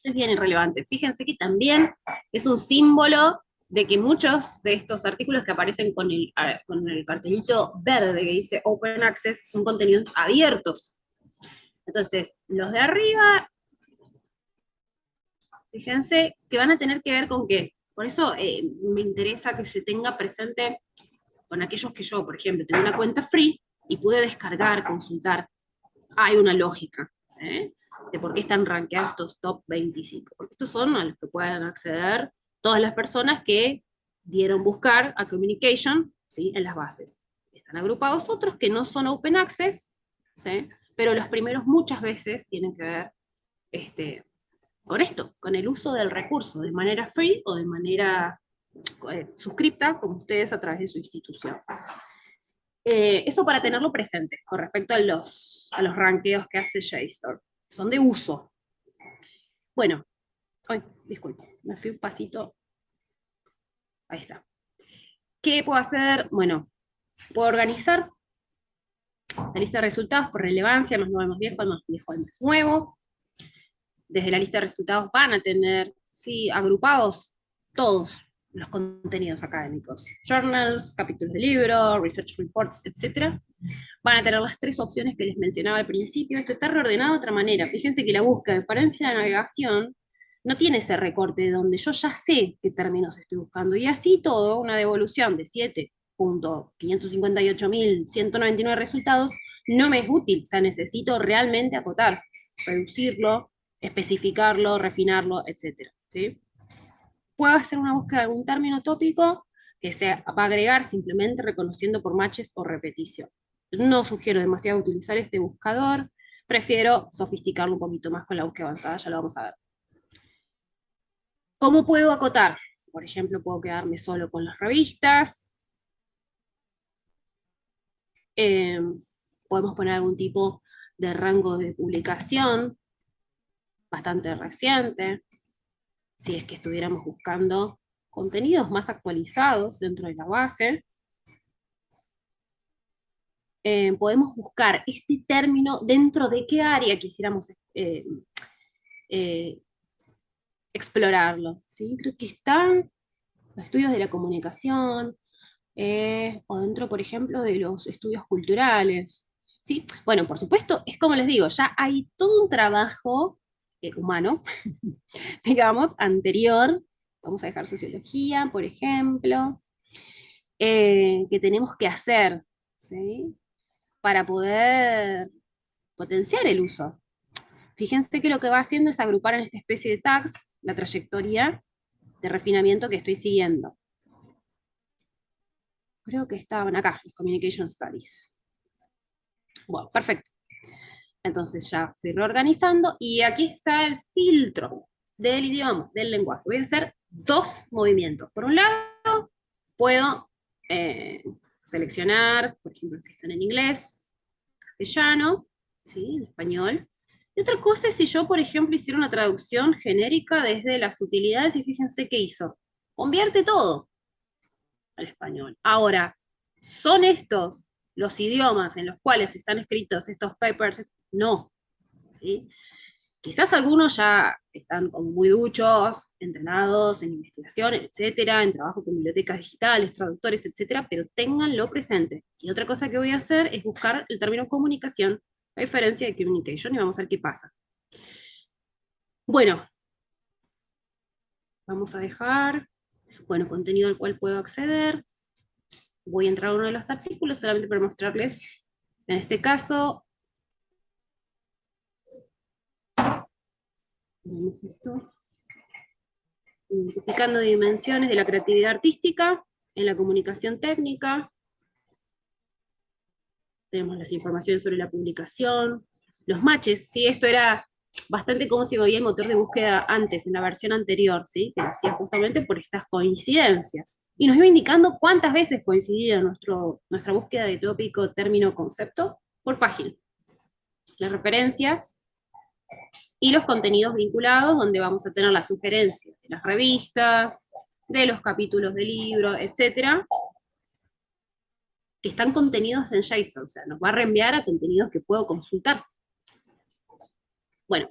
Es bien irrelevante. Fíjense que también es un símbolo de que muchos de estos artículos que aparecen con el cartelito verde que dice Open Access son contenidos abiertos. Entonces, los de arriba, fíjense que van a tener que ver con qué. Por eso me interesa que se tenga presente con aquellos que yo, por ejemplo, tengo una cuenta free y pude descargar, consultar. Hay una lógica, ¿sí? De por qué están rankeados estos top 25. Porque estos son a los que pueden acceder todas las personas que dieron buscar a communication, ¿sí? En las bases. Están agrupados otros que no son open access, ¿sí? Pero los primeros muchas veces tienen que ver con esto, con el uso del recurso, de manera free o de manera suscripta, como ustedes a través de su institución. Eso para tenerlo presente con respecto a los rankeos que hace JSTOR. Son de uso. Bueno, disculpe, me fui un pasito. Ahí está. ¿Qué puedo hacer? Bueno, puedo organizar la lista de resultados por relevancia, más nuevo al más viejo, al más viejo al más nuevo. Desde la lista de resultados van a tener, sí, agrupados todos los contenidos académicos. Journals, capítulos de libro, research reports, etc. Van a tener las tres opciones que les mencionaba al principio. Esto está reordenado de otra manera. Fíjense que la búsqueda de diferencia de navegación no tiene ese recorte donde yo ya sé qué términos estoy buscando. Y así todo, una devolución de 7.558.199 resultados no me es útil. O sea, necesito realmente acotar, reducirlo, especificarlo, refinarlo, etc. ¿Sí? Puedo hacer una búsqueda de algún término tópico que se va a agregar simplemente reconociendo por matches o repetición. No sugiero demasiado utilizar este buscador, prefiero sofisticarlo un poquito más con la búsqueda avanzada, ya lo vamos a ver. ¿Cómo puedo acotar? Por ejemplo, puedo quedarme solo con las revistas. Eh, Podemos poner algún tipo de rango de publicación, bastante reciente, si es que estuviéramos buscando contenidos más actualizados dentro de la base. Podemos buscar este término dentro de qué área quisiéramos eh, explorarlo. ¿Sí? Creo que están los estudios de la comunicación, o dentro, por ejemplo, de los estudios culturales. ¿Sí? Bueno, por supuesto, es como les digo, ya hay todo un trabajo humano, digamos, anterior. Vamos a dejar sociología, por ejemplo, que tenemos que hacer, ¿sí? Para poder potenciar el uso. Fíjense que lo que va haciendo es agrupar en esta especie de tags la trayectoria de refinamiento que estoy siguiendo. Creo que estaban acá, los Communication Studies. Bueno, perfecto. Entonces ya fui reorganizando y aquí está el filtro del idioma, del lenguaje. Voy a hacer dos movimientos. Por un lado, puedo seleccionar, por ejemplo, los que están en inglés, castellano, ¿sí? En español. Y otra cosa es si yo, por ejemplo, hiciera una traducción genérica desde las utilidades y fíjense qué hizo. Convierte todo al español. Ahora, ¿son estos los idiomas en los cuales están escritos estos papers? No. ¿Sí? Quizás algunos ya están como muy duchos, entrenados en investigación, etcétera, en trabajo con bibliotecas digitales, traductores, etcétera, pero ténganlo presente. Y otra cosa que voy a hacer es buscar el término comunicación, a diferencia de communication, y vamos a ver qué pasa. Bueno, vamos a dejar, bueno, contenido al cual puedo acceder. Voy a entrar a uno de los artículos solamente para mostrarles, en este caso, tenemos esto, identificando dimensiones de la creatividad artística en la comunicación técnica. Tenemos las informaciones sobre la publicación, los matches, ¿sí? Esto era bastante como se veía el motor de búsqueda antes, en la versión anterior, ¿sí? Que hacía justamente por estas coincidencias. Y nos iba indicando cuántas veces coincidía nuestra búsqueda de tópico, término, concepto por página. Las referencias y los contenidos vinculados, donde vamos a tener las sugerencias de las revistas, de los capítulos del libro, etcétera, que están contenidos en JSON, o sea, nos va a reenviar a contenidos que puedo consultar. Bueno,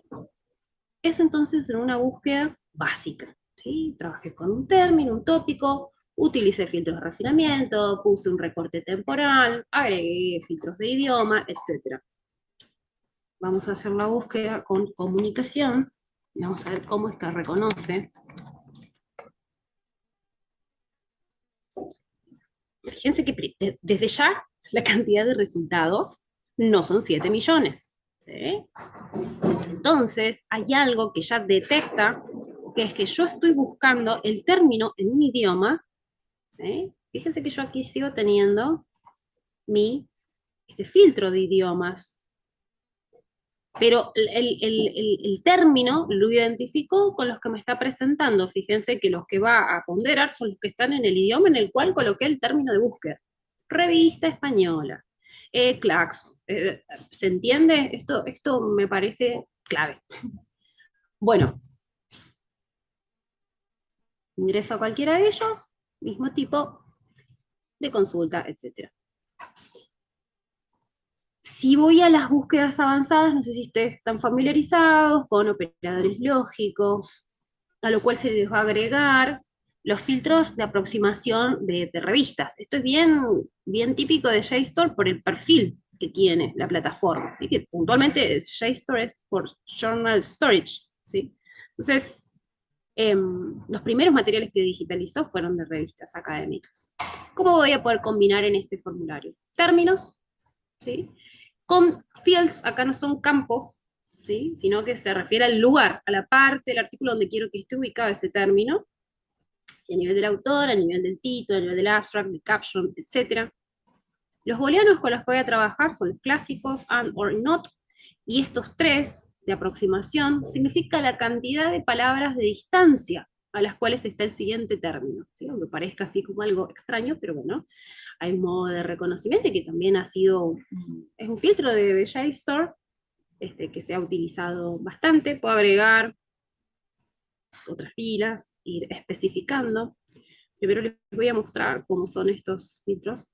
eso entonces en una búsqueda básica. ¿Sí? Trabajé con un término, un tópico, utilicé filtros de refinamiento, puse un recorte temporal, agregué filtros de idioma, etc. Vamos a hacer la búsqueda con comunicación, y vamos a ver cómo es que reconoce. Fíjense que desde ya la cantidad de resultados no son 7 millones. ¿Sí? Entonces, hay algo que ya detecta, que es que yo estoy buscando el término en un idioma, ¿sí? Fíjense que yo aquí sigo teniendo este filtro de idiomas, pero el término lo identifico con los que me está presentando. Fíjense que los que va a ponderar son los que están en el idioma en el cual coloqué el término de búsqueda. Revista española, Claxon. ¿Se entiende? Esto me parece clave. Bueno, ingreso a cualquiera de ellos, mismo tipo de consulta, etc. Si voy a las búsquedas avanzadas, no sé si ustedes están familiarizados con operadores lógicos, a lo cual se les va a agregar los filtros de aproximación de revistas. Esto es bien típico de JSTOR por el perfil que tiene la plataforma. Así que puntualmente JSTOR es por Journal Storage. ¿Sí? Entonces, los primeros materiales que digitalizó fueron de revistas académicas. ¿Cómo voy a poder combinar en este formulario? Términos, ¿sí? Con fields, acá no son campos, ¿sí? Sino que se refiere al lugar, a la parte del artículo donde quiero que esté ubicado ese término, a nivel del autor, a nivel del título, a nivel del abstract, del caption, etc. Los booleanos con los que voy a trabajar son los clásicos, and, or, not, y estos tres de aproximación significa la cantidad de palabras de distancia a las cuales está el siguiente término. ¿Sí? Aunque parezca así como algo extraño, pero bueno, hay un modo de reconocimiento que también ha sido, es un filtro de JSTOR, que se ha utilizado bastante. Puedo agregar otras filas, ir especificando. Primero les voy a mostrar cómo son estos filtros.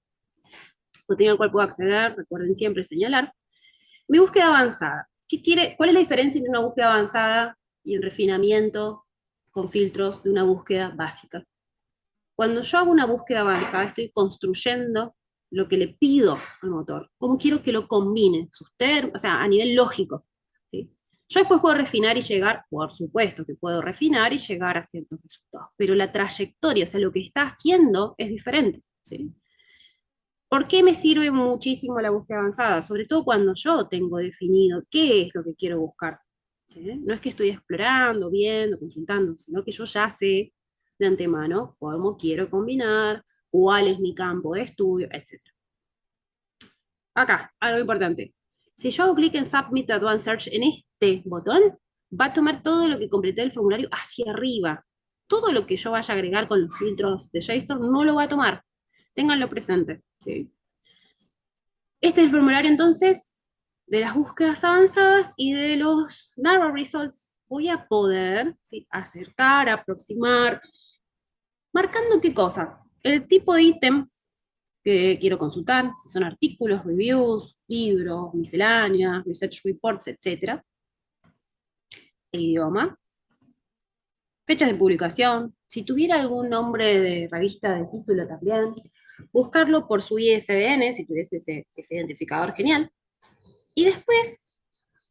Contenido al cual puedo acceder, recuerden siempre señalar. Mi búsqueda avanzada. ¿Cuál es la diferencia entre una búsqueda avanzada y el refinamiento con filtros de una búsqueda básica? Cuando yo hago una búsqueda avanzada, estoy construyendo lo que le pido al motor, cómo quiero que lo combine, sus términos, o sea, a nivel lógico. ¿Sí? Yo después puedo refinar y llegar, por supuesto que puedo refinar y llegar a ciertos resultados, pero la trayectoria, o sea, lo que está haciendo es diferente. ¿Sí? ¿Por qué me sirve muchísimo la búsqueda avanzada? Sobre todo cuando yo tengo definido qué es lo que quiero buscar. ¿Sí? No es que estoy explorando, viendo, consultando, sino que yo ya sé de antemano cómo quiero combinar, cuál es mi campo de estudio, etc. Acá, algo importante. Si yo hago clic en Submit Advanced Search en este botón, va a tomar todo lo que completé del formulario hacia arriba. Todo lo que yo vaya a agregar con los filtros de JSON no lo va a tomar. Ténganlo presente. ¿Sí? Este es el formulario entonces de las búsquedas avanzadas y de los narrow results. Voy a poder, ¿sí?, acercar, aproximar, marcando qué cosa. El tipo de ítem que quiero consultar, si son artículos, reviews, libros, misceláneas, research reports, etc. El idioma, fechas de publicación, si tuviera algún nombre de revista de título también, buscarlo por su ISBN, si tuviese ese identificador, genial. Y después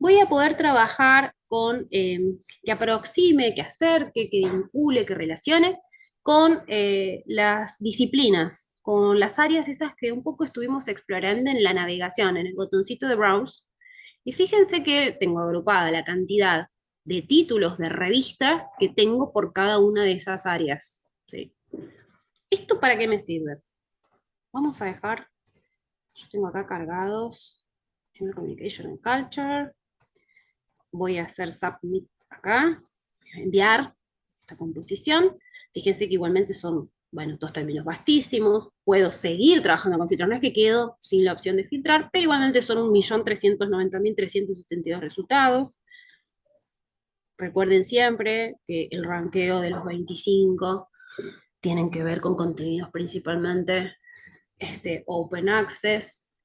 voy a poder trabajar con que aproxime, que acerque, que vincule, que relacione con las disciplinas, con las áreas esas que un poco estuvimos explorando en la navegación, en el botoncito de Browse. Y fíjense que tengo agrupada la cantidad de títulos de revistas que tengo por cada una de esas áreas. ¿Sí? ¿Esto para qué me sirve? Vamos a dejar, yo tengo acá cargados en Communication and Culture. Voy a hacer Submit acá, enviar esta composición. Fíjense que igualmente son, bueno, dos términos vastísimos. Puedo seguir trabajando con filtros, no es que quedo sin la opción de filtrar, pero igualmente son 1.390.372 resultados. Recuerden siempre que el ranqueo de los 25 tienen que ver con contenidos principalmente open access,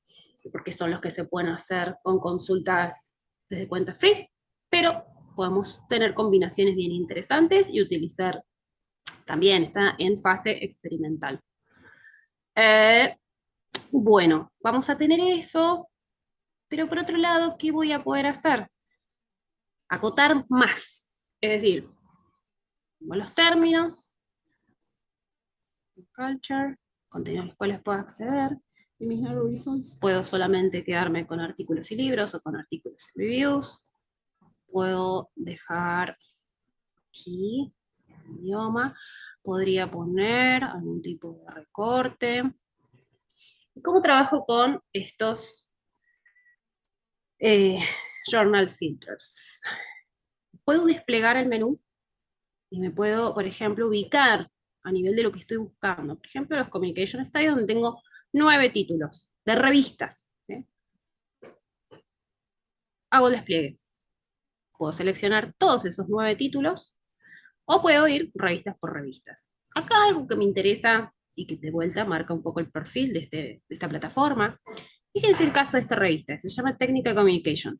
porque son los que se pueden hacer con consultas desde cuenta free, pero podemos tener combinaciones bien interesantes y utilizar, también está en fase experimental. Bueno, vamos a tener eso, pero por otro lado, ¿qué voy a poder hacer? Acotar más, es decir, los términos, culture, contenidos a los cuales puedo acceder, y mis narrow results, puedo solamente quedarme con artículos y libros o con artículos y reviews. Puedo dejar aquí el idioma, podría poner algún tipo de recorte. ¿Y cómo trabajo con estos journal filters? Puedo desplegar el menú y me puedo, por ejemplo, ubicar a nivel de lo que estoy buscando. Por ejemplo, los Communication Studies, donde tengo 9 títulos de revistas. ¿Sí? Hago el despliegue. Puedo seleccionar todos esos 9 títulos o puedo ir revistas por revistas. Acá algo que me interesa y que de vuelta marca un poco el perfil de esta plataforma. Fíjense el caso de esta revista, se llama Technical Communication.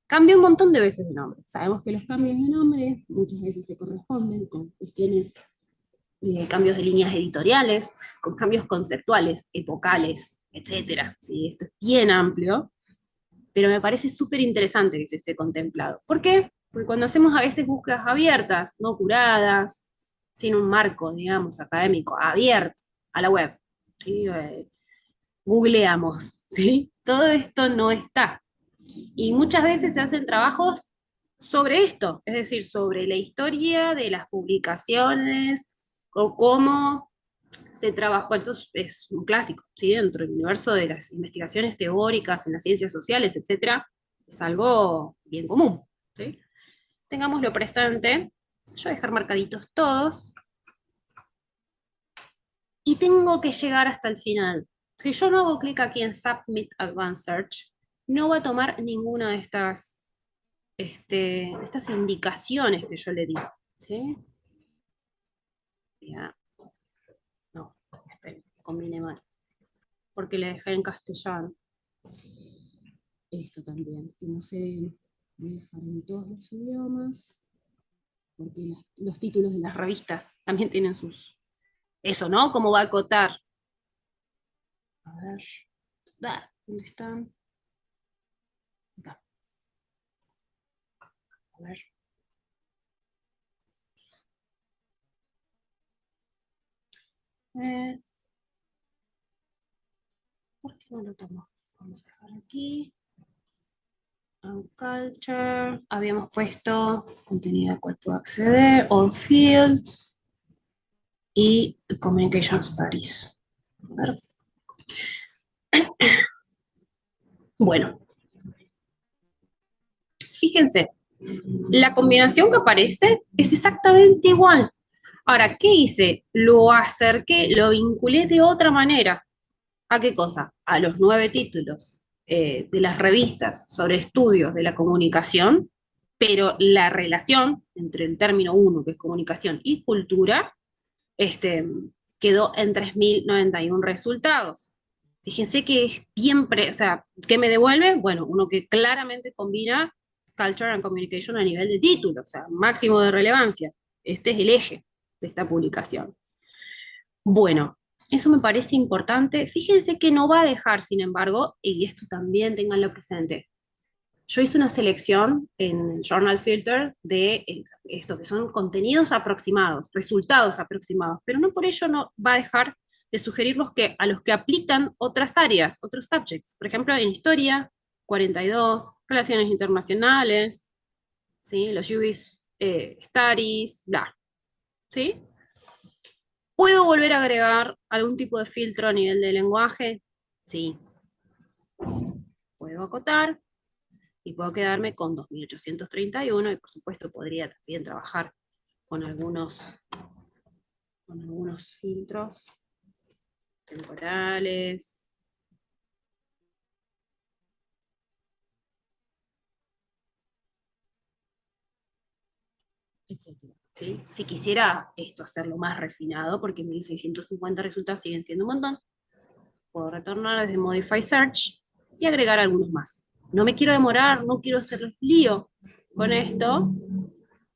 Cambia un montón de veces de nombre. Sabemos que los cambios de nombre muchas veces se corresponden con cuestiones cambios de líneas editoriales, con cambios conceptuales, epocales, etc. ¿Sí? Esto es bien amplio, pero me parece súper interesante que esto esté contemplado. ¿Por qué? Porque cuando hacemos a veces búsquedas abiertas, no curadas, sin un marco, digamos, académico, abierto a la web, ¿sí? Googleamos, ¿sí? Todo esto no está. Y muchas veces se hacen trabajos sobre esto, es decir, sobre la historia de las publicaciones o cómo se trabaja. Bueno, esto es un clásico, ¿sí? Dentro del universo de las investigaciones teóricas en las ciencias sociales, etcétera, es algo bien común, ¿sí? Tengámoslo presente. Yo voy a dejar marcaditos todos. Y tengo que llegar hasta el final. Si yo no hago clic aquí en Submit Advanced Search, no va a tomar ninguna de estas indicaciones que yo le di. ¿Sí? Ya. No, esperen, combiné mal. Porque le dejé en castellano. Esto también, que no sé, voy a dejar en todos los idiomas, porque los títulos de las revistas también tienen sus... Eso, ¿no? ¿Cómo va a acotar? A ver, ¿dónde están? Acá. A ver. Eh, ¿Por qué no lo tomo? Vamos a dejar aquí. Culture. Habíamos puesto contenido al cual puedo acceder. All fields. Y Communication Studies. A ver. Bueno, Fíjense, la combinación que aparece es exactamente igual. Ahora, ¿qué hice? Lo acerqué, lo vinculé de otra manera. ¿A qué cosa? A los 9 títulos de las revistas sobre estudios de la comunicación, pero la relación entre el término uno, que es comunicación, y cultura, este, quedó en 3.091 resultados. Fíjense que es bien, o sea, ¿qué me devuelve? Bueno, uno que claramente combina Culture and Communication a nivel de título, o sea, máximo de relevancia. Este es el eje de esta publicación. Bueno, eso me parece importante. Fíjense que no va a dejar, sin embargo, y esto también tenganlo presente. Yo hice una selección en el Journal Filter de esto, que son contenidos aproximados, resultados aproximados, pero no por ello no va a dejar de sugerir a los que aplican otras áreas, otros subjects. Por ejemplo, en historia, 42, relaciones internacionales, ¿sí? Los Jewish Studies, bla. ¿Sí? ¿Puedo volver a agregar algún tipo de filtro a nivel de lenguaje? Sí. Puedo acotar y puedo quedarme con 2831 y por supuesto podría también trabajar con algunos filtros temporales. Etcétera. ¿Sí? Si quisiera esto hacerlo más refinado, porque 1650 resultados siguen siendo un montón, puedo retornar desde Modify Search y agregar algunos más. No me quiero demorar, no quiero hacer lío con esto,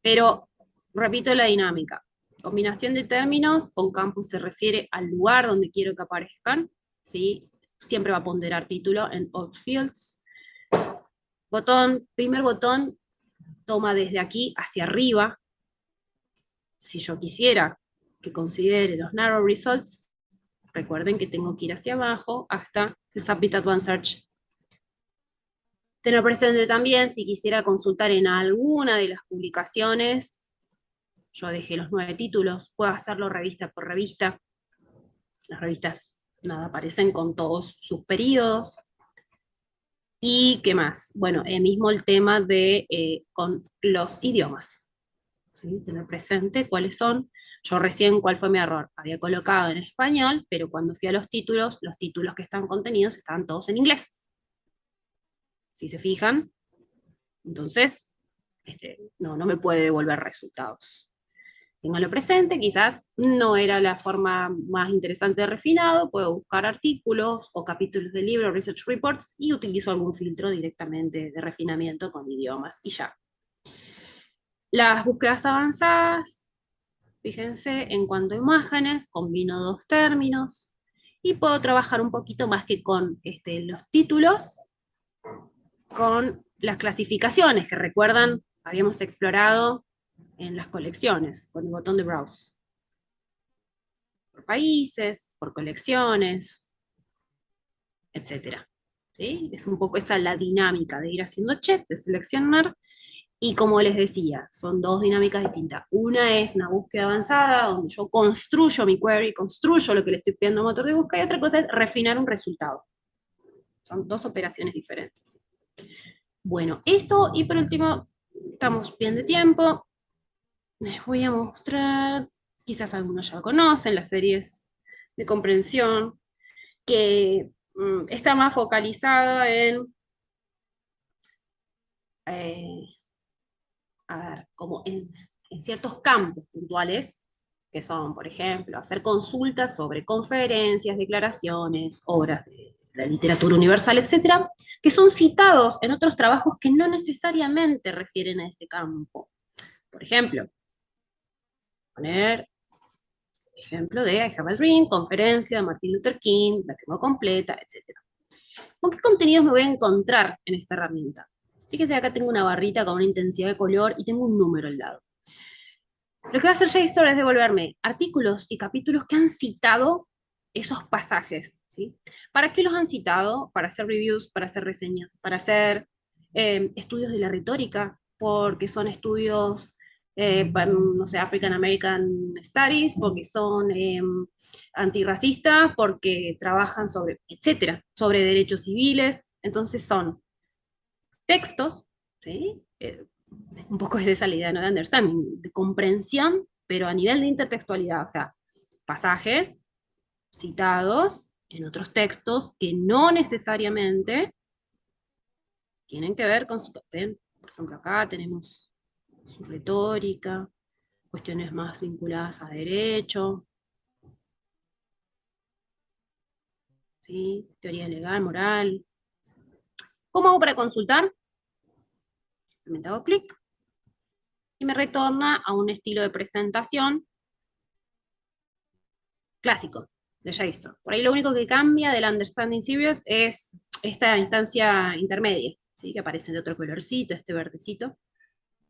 pero repito la dinámica. Combinación de términos, con campus se refiere al lugar donde quiero que aparezcan, ¿sí? Siempre va a ponderar título en All Fields. Primer botón, toma desde aquí hacia arriba. Si yo quisiera que considere los narrow results, recuerden que tengo que ir hacia abajo hasta el Submit Advanced Search. Tener presente también, si quisiera consultar en alguna de las publicaciones, yo dejé los 9 títulos, puedo hacerlo revista por revista. Las revistas, nada, aparecen con todos sus periodos. ¿Y qué más? Bueno, mismo el tema de con los idiomas. ¿Sí? Tener presente cuáles son. Yo recién, ¿cuál fue mi error? Había colocado en español, pero cuando fui a los títulos que están contenidos estaban todos en inglés. Si se fijan, entonces no me puede devolver resultados. Ténganlo presente, quizás no era la forma más interesante de refinado, puedo buscar artículos o capítulos de libros, research reports, y utilizo algún filtro directamente de refinamiento con idiomas y ya. Las búsquedas avanzadas, fíjense, en cuanto a imágenes, combino 2 términos y puedo trabajar un poquito más que con los títulos, con las clasificaciones que recuerdan, habíamos explorado en las colecciones, con el botón de Browse. Por países, por colecciones, etc. ¿Sí? Es un poco esa la dinámica de ir haciendo check, de seleccionar, y como les decía, son 2 dinámicas distintas. Una es una búsqueda avanzada, donde yo construyo mi query, construyo lo que le estoy pidiendo a motor de búsqueda, y otra cosa es refinar un resultado. Son 2 operaciones diferentes. Bueno, eso, y por último, estamos bien de tiempo. Les voy a mostrar, quizás algunos ya lo conocen, las series de comprensión, que está más focalizada eh, como en ciertos campos puntuales, que son, por ejemplo, hacer consultas sobre conferencias, declaraciones, obras de la literatura universal, etcétera, que son citados en otros trabajos que no necesariamente refieren a ese campo. Por ejemplo, poner ejemplo de I Have a Dream, conferencia de Martin Luther King, la tengo completa, etc. ¿Con qué contenidos me voy a encontrar en esta herramienta? Fíjense, acá tengo una barrita con una intensidad de color y tengo un número al lado. Lo que va a hacer JSTOR es devolverme artículos y capítulos que han citado esos pasajes. ¿Sí? ¿Para qué los han citado? Para hacer reviews, para hacer reseñas, para hacer estudios de la retórica, porque son estudios, no sé, African American Studies, porque son antirracistas, porque trabajan sobre, etcétera, sobre derechos civiles. Entonces son textos, ¿sí? eh, un poco es de esa la idea, ¿no? De understanding, de comprensión, pero a nivel de intertextualidad, o sea, pasajes citados en otros textos que no necesariamente tienen que ver con su... ¿ven? Por ejemplo, acá tenemos su retórica, cuestiones más vinculadas a derecho, ¿sí? Teoría legal, moral. ¿Cómo hago para consultar? Me hago clic y me retorna a un estilo de presentación clásico de JSTOR. Por ahí lo único que cambia del Understanding Series es esta instancia intermedia, ¿sí? Que aparece de otro colorcito, este verdecito.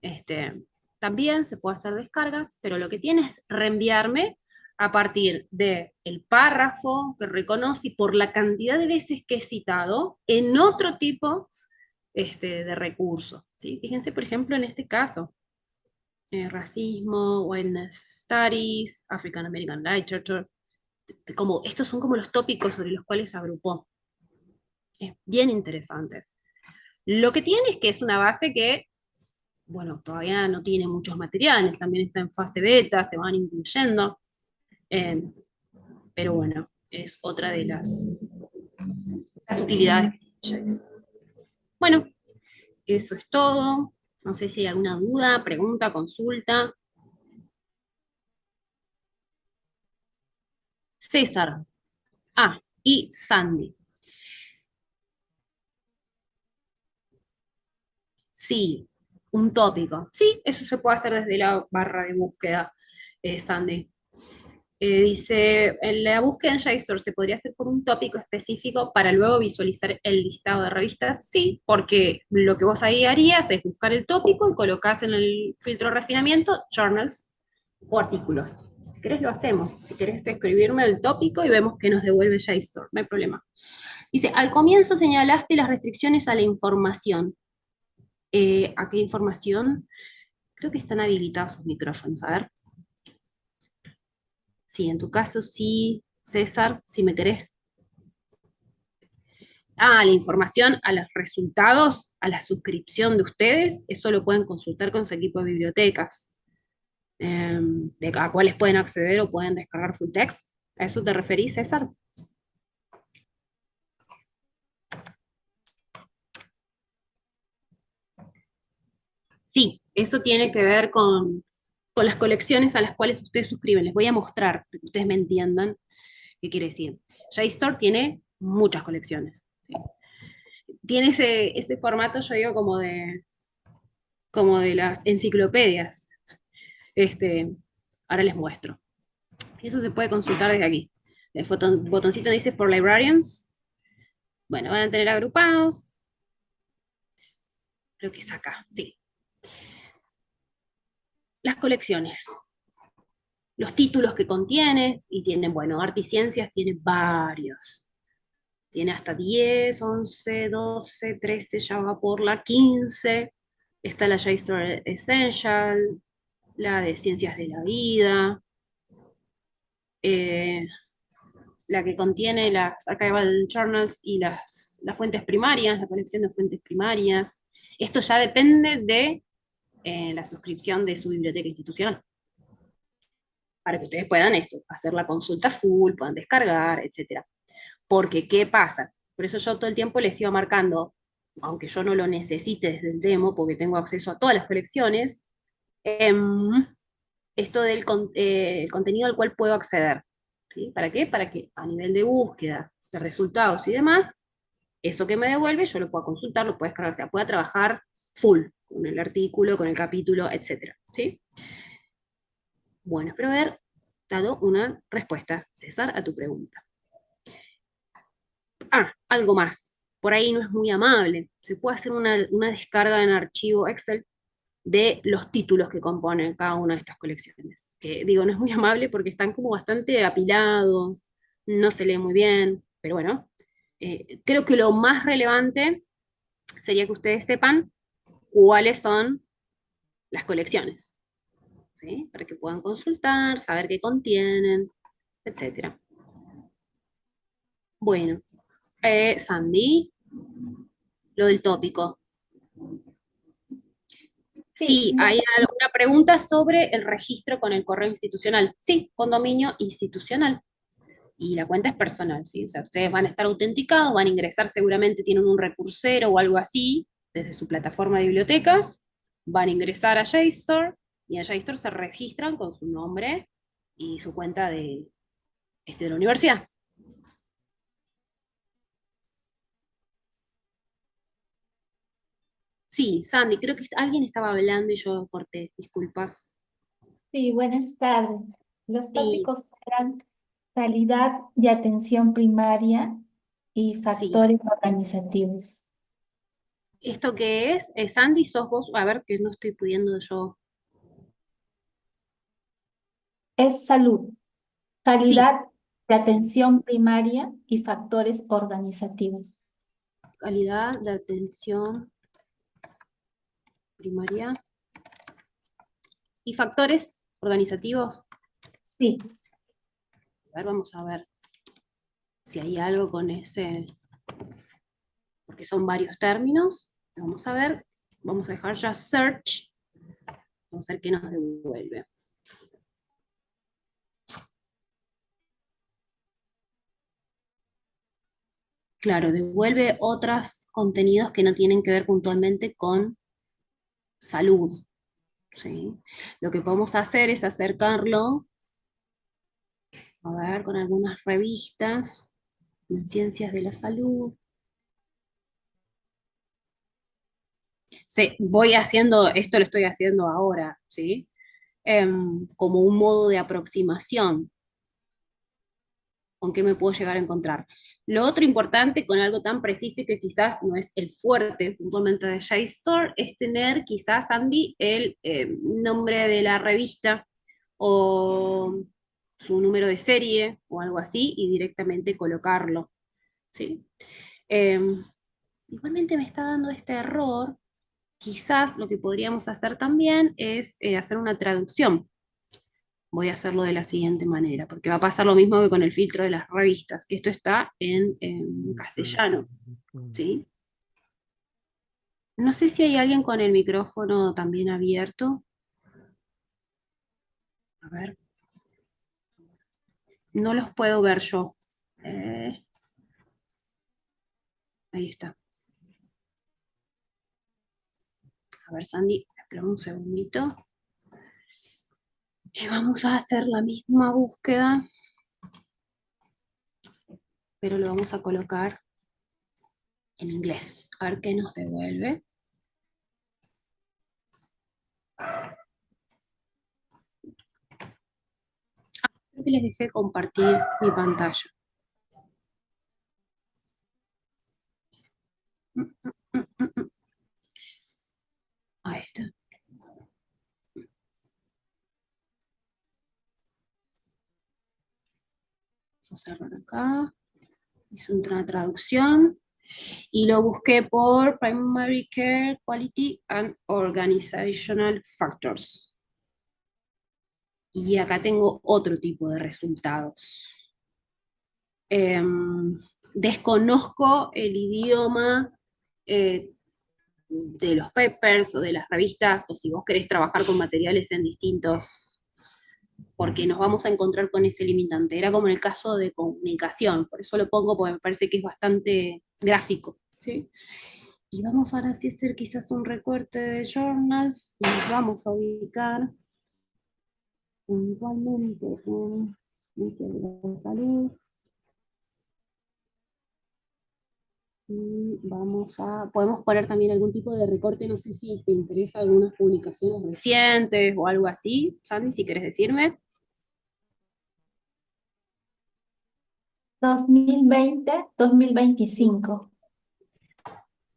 Este, también se puede hacer descargas, pero lo que tiene es reenviarme a partir del párrafo que reconoce y por la cantidad de veces que he citado en otro tipo de recurso. ¿Sí? Fíjense, por ejemplo, en este caso, racismo, wellness studies, African American literature, como, estos son como los tópicos sobre los cuales agrupó. Es bien interesante. Lo que tiene es que es una base que, bueno, todavía no tiene muchos materiales, también está en fase beta, se van incluyendo, eh, pero bueno, es otra de las utilidades que tiene JS. Bueno, eso es todo. No sé si hay alguna duda, pregunta, consulta. César. Ah, y Sandy. Sí, un tópico. Sí, eso se puede hacer desde la barra de búsqueda, Sandy. Dice, en la búsqueda en JSTOR se podría hacer por un tópico específico para luego visualizar el listado de revistas. Sí, porque lo que vos ahí harías es buscar el tópico y colocás en el filtro de refinamiento journals o artículos. Si querés lo hacemos. Si querés escribirme el tópico y vemos que nos devuelve JSTOR, no hay problema. Dice, al comienzo señalaste las restricciones a la información. ¿A qué información? Creo que están habilitados sus micrófonos. A ver. Sí, en tu caso sí, César, si me querés. Ah, la información a los resultados, a la suscripción de ustedes, eso lo pueden consultar con su equipo de bibliotecas, a cuáles pueden acceder o pueden descargar full text. ¿A eso te referís, César? Sí, eso tiene que ver con las colecciones a las cuales ustedes suscriben. Les voy a mostrar para que ustedes me entiendan qué quiere decir. JSTOR tiene muchas colecciones. ¿Sí? Tiene ese formato, yo digo, como de las enciclopedias. Este, ahora les muestro. Eso se puede consultar desde aquí. El botoncito dice For Librarians. Bueno, van a tener agrupados. Creo que es acá, sí. Las colecciones. Los títulos que contiene, y tienen, bueno, Arte y Ciencias tiene varios. Tiene hasta 10, 11, 12, 13, ya va por la 15. Está la JSTOR Essential, la de Ciencias de la Vida, eh, la que contiene las archival journals y las fuentes primarias, la colección de fuentes primarias. Esto ya depende de la suscripción de su biblioteca institucional, para que ustedes puedan hacer la consulta full, puedan descargar, etcétera. Porque, ¿qué pasa? Por eso yo todo el tiempo les iba marcando, aunque yo no lo necesite desde el demo, porque tengo acceso a todas las colecciones, esto del el contenido al cual puedo acceder. ¿Sí? ¿Para qué? Para que a nivel de búsqueda, de resultados y demás, eso que me devuelve yo lo puedo consultar, lo puedo descargar, o sea, pueda trabajar full con el artículo, con el capítulo, etcétera. ¿Sí? Bueno, espero haber dado una respuesta, César, a tu pregunta. Ah, algo más. Por ahí no es muy amable. Se puede hacer una descarga en archivo Excel de los títulos que componen cada una de estas colecciones. Que digo, no es muy amable porque están como bastante apilados, no se lee muy bien, pero bueno, creo que lo más relevante sería que ustedes sepan cuáles son las colecciones, ¿sí? Para que puedan consultar, saber qué contienen, etcétera. Bueno, Sandy, lo del tópico. Sí, Sí, hay alguna pregunta sobre el registro con el correo institucional. Sí, con dominio institucional. Y la cuenta es personal, ¿sí? O sea, ustedes van a estar autenticados, van a ingresar, seguramente tienen un recursero o algo así, desde su plataforma de bibliotecas, van a ingresar a JSTOR, y en JSTOR se registran con su nombre y su cuenta de la universidad. Sí, Sandy, creo que alguien estaba hablando y yo corté, disculpas. Sí, buenas tardes. Los Sí, tópicos eran calidad de atención primaria y sí. factores organizativos. ¿Esto qué es? Sandy, sos vos, a ver, que no estoy pudiendo yo. Es salud, Sí, calidad de atención primaria y factores organizativos. calidad de atención primaria y factores organizativos. Sí, A ver, vamos a ver si hay algo con ese, porque son varios términos. Vamos a ver, vamos a dejar ya search, vamos a ver qué nos devuelve. Claro, devuelve otros contenidos que no tienen que ver puntualmente con salud, ¿sí? Lo que podemos hacer es acercarlo, a ver, con algunas revistas en ciencias de la salud. Sí, voy haciendo, esto lo estoy haciendo ahora, ¿sí? Como un modo de aproximación con qué me puedo llegar a encontrar. Lo otro importante con algo tan preciso y que quizás no es el fuerte puntualmente de JSTOR es tener quizás, Andy, el nombre de la revista o su número de serie o algo así y directamente colocarlo, ¿sí? Eh, igualmente me está dando este error. Quizás lo que podríamos hacer también es hacer una traducción. Voy a hacerlo de la siguiente manera, porque va a pasar lo mismo que con el filtro de las revistas, que esto está en castellano, ¿sí? No sé si hay alguien con el micrófono también abierto. A ver, no los puedo ver yo. Eh, ahí está. A ver, Sandy, espera un segundito. Y vamos a hacer la misma búsqueda, pero lo vamos a colocar en inglés. A ver qué nos devuelve. Creo que les dejé compartir mi pantalla. Mm, mm, mm, mm. Ahí está. Vamos a cerrar acá. Hice una traducción y lo busqué por Primary Care Quality and Organizational Factors. Y acá tengo otro tipo de resultados. Desconozco el idioma de los papers o de las revistas, o si vos querés trabajar con materiales en distintos, porque nos vamos a encontrar con ese limitante. Era como en el caso de comunicación, por eso lo pongo porque me parece que es bastante gráfico, ¿sí? Y vamos ahora sí a hacer quizás un recorte de journals y nos vamos a ubicar puntualmente en ciencias de la salud. Y podemos poner también algún tipo de recorte, no sé si te interesa algunas publicaciones recientes o algo así, Sandy, si quieres decirme. 2020-2025.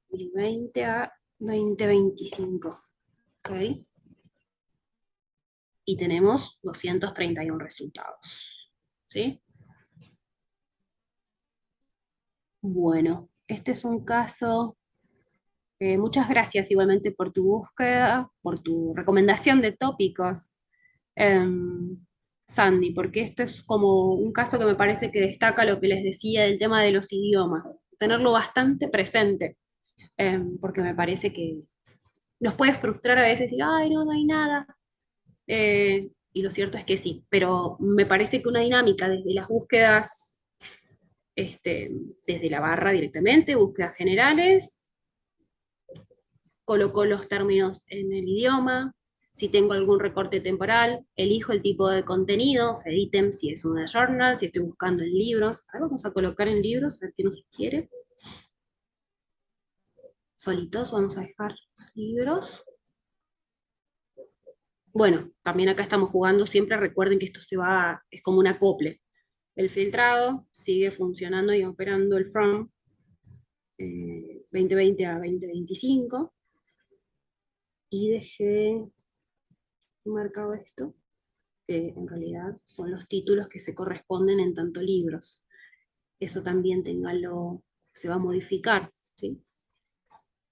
2020 a 2025. ¿Ok? Y tenemos 231 resultados. ¿Sí? Bueno, este es un caso. Muchas gracias igualmente por tu búsqueda, por tu recomendación de tópicos, em, Sandy, porque esto es como un caso que me parece que destaca lo que les decía del tema de los idiomas, tenerlo bastante presente, porque me parece que nos puede frustrar a veces decir, ay, no, no hay nada. Y lo cierto es que sí, pero me parece que una dinámica desde las búsquedas, desde la barra directamente, búsquedas generales, coloco los términos en el idioma, si tengo algún recorte temporal, elijo el tipo de contenido, o sea, el ítem, si es una journal, si estoy buscando en libros. Ahora vamos a colocar en libros, a ver qué nos quiere. Solitos, vamos a dejar libros. Bueno, también acá estamos jugando, siempre recuerden que esto es como un acople. El filtrado sigue funcionando y operando el from 2020 a 2025. Y dejé marcado esto, que en realidad son los títulos que se corresponden en tanto libros. Eso también se va a modificar, ¿sí?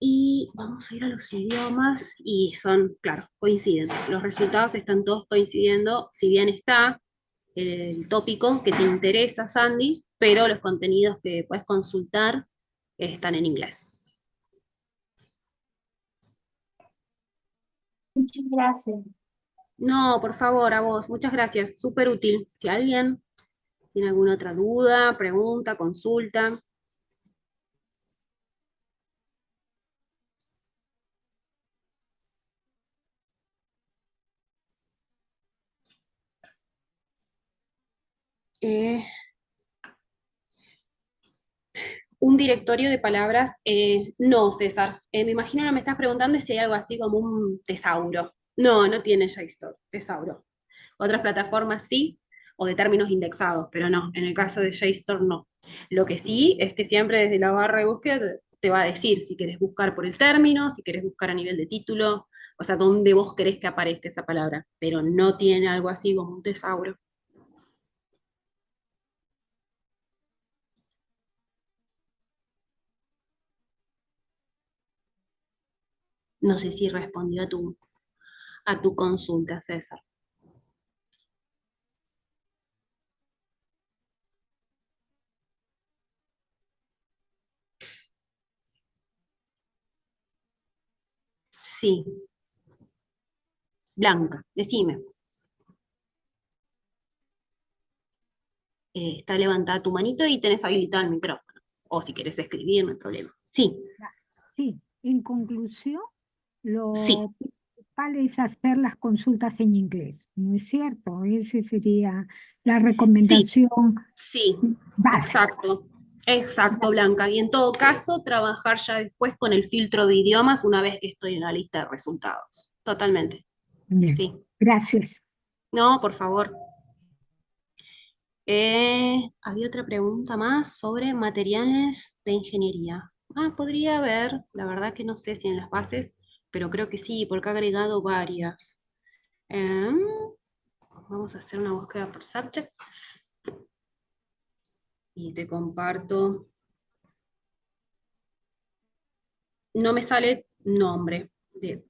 Y vamos a ir a los idiomas y son, claro, coinciden. Los resultados están todos coincidiendo, si bien está el tópico que te interesa, Sandy, pero los contenidos que puedes consultar están en inglés. Muchas gracias. No, por favor, a vos, muchas gracias, súper útil. Si alguien tiene alguna otra duda, pregunta, consulta. Eh, un directorio de palabras, no, César. Me imagino que me estás preguntando si hay algo así como un tesauro. No, no tiene JSTOR, tesauro. Otras plataformas sí, o de términos indexados, pero no, en el caso de JSTOR no. Lo que sí es que siempre desde la barra de búsqueda te va a decir si querés buscar por el término, si querés buscar a nivel de título, o sea, dónde vos querés que aparezca esa palabra, pero no tiene algo así como un tesauro. No sé si respondió a tu consulta, César. Sí, Blanca, decime. Está levantada tu manito y tenés habilitado el micrófono. O si querés escribir, no hay problema. Sí, Sí, en conclusión, sí, lo principal es hacer las consultas en inglés, ¿no es cierto? Esa sería la sí, recomendación sí, básica. exacto. Exacto, Blanca. Y en todo caso, trabajar ya después con el filtro de idiomas una vez que estoy en la lista de resultados. Totalmente. Bien, Sí. gracias. No, por favor. Había otra pregunta más sobre materiales de ingeniería. Podría haber, la verdad que no sé si en las bases, pero creo que sí, porque ha agregado varias. Em, Vamos a hacer una búsqueda por subjects y te comparto. No me sale nombre de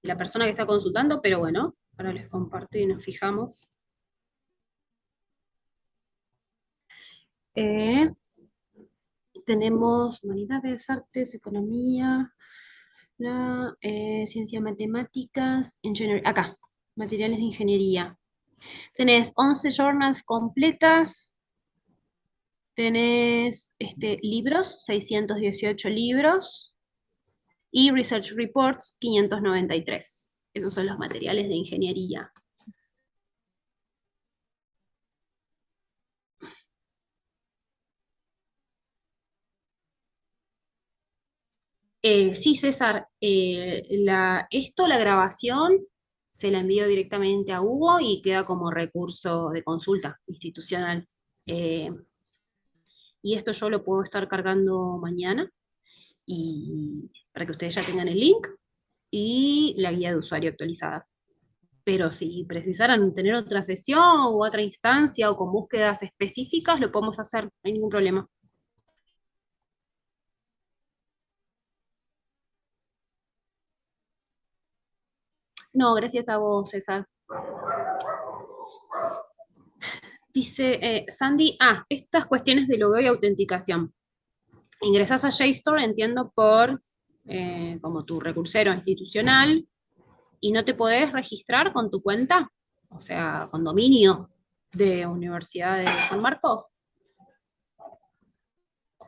la persona que está consultando, pero bueno, ahora les comparto y nos fijamos. Eh, Tenemos humanidades, artes, economía, ciencia, matemáticas, acá, materiales de ingeniería. Tenés 11 journals completas, tenés libros, 618 libros, y Research Reports 593. Esos son los materiales de ingeniería. Sí, César, la grabación, se la envío directamente a Hugo y queda como recurso de consulta institucional. Eh, y esto yo lo puedo estar cargando mañana y para que ustedes ya tengan el link y la guía de usuario actualizada. Pero si precisaran tener otra sesión u otra instancia o con búsquedas específicas, lo podemos hacer, no hay ningún problema. No, gracias a vos, César. Dice Sandy, estas cuestiones de logueo y autenticación. Ingresás a JSTOR, entiendo, por como tu recursero institucional, y no te podés registrar con tu cuenta, o sea, con dominio de Universidad de San Marcos.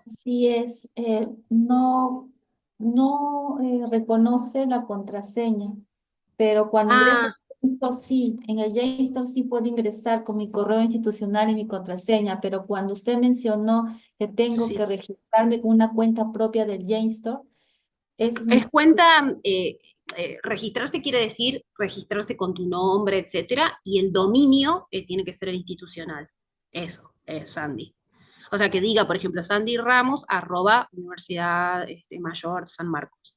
Así es, no reconoce la contraseña, pero cuando ingreso Ah, en el JSTOR sí puedo ingresar con mi correo institucional y mi contraseña, pero cuando usted mencionó que tengo que sí. registrarme con una cuenta propia del JSTOR, ese es Es mi... cuenta, registrarse quiere decir registrarse con tu nombre, etcétera, y el dominio tiene que ser el institucional. Eso, es Sandy. O sea, que diga, por ejemplo, Sandy Ramos, @ Universidad Mayor San Marcos.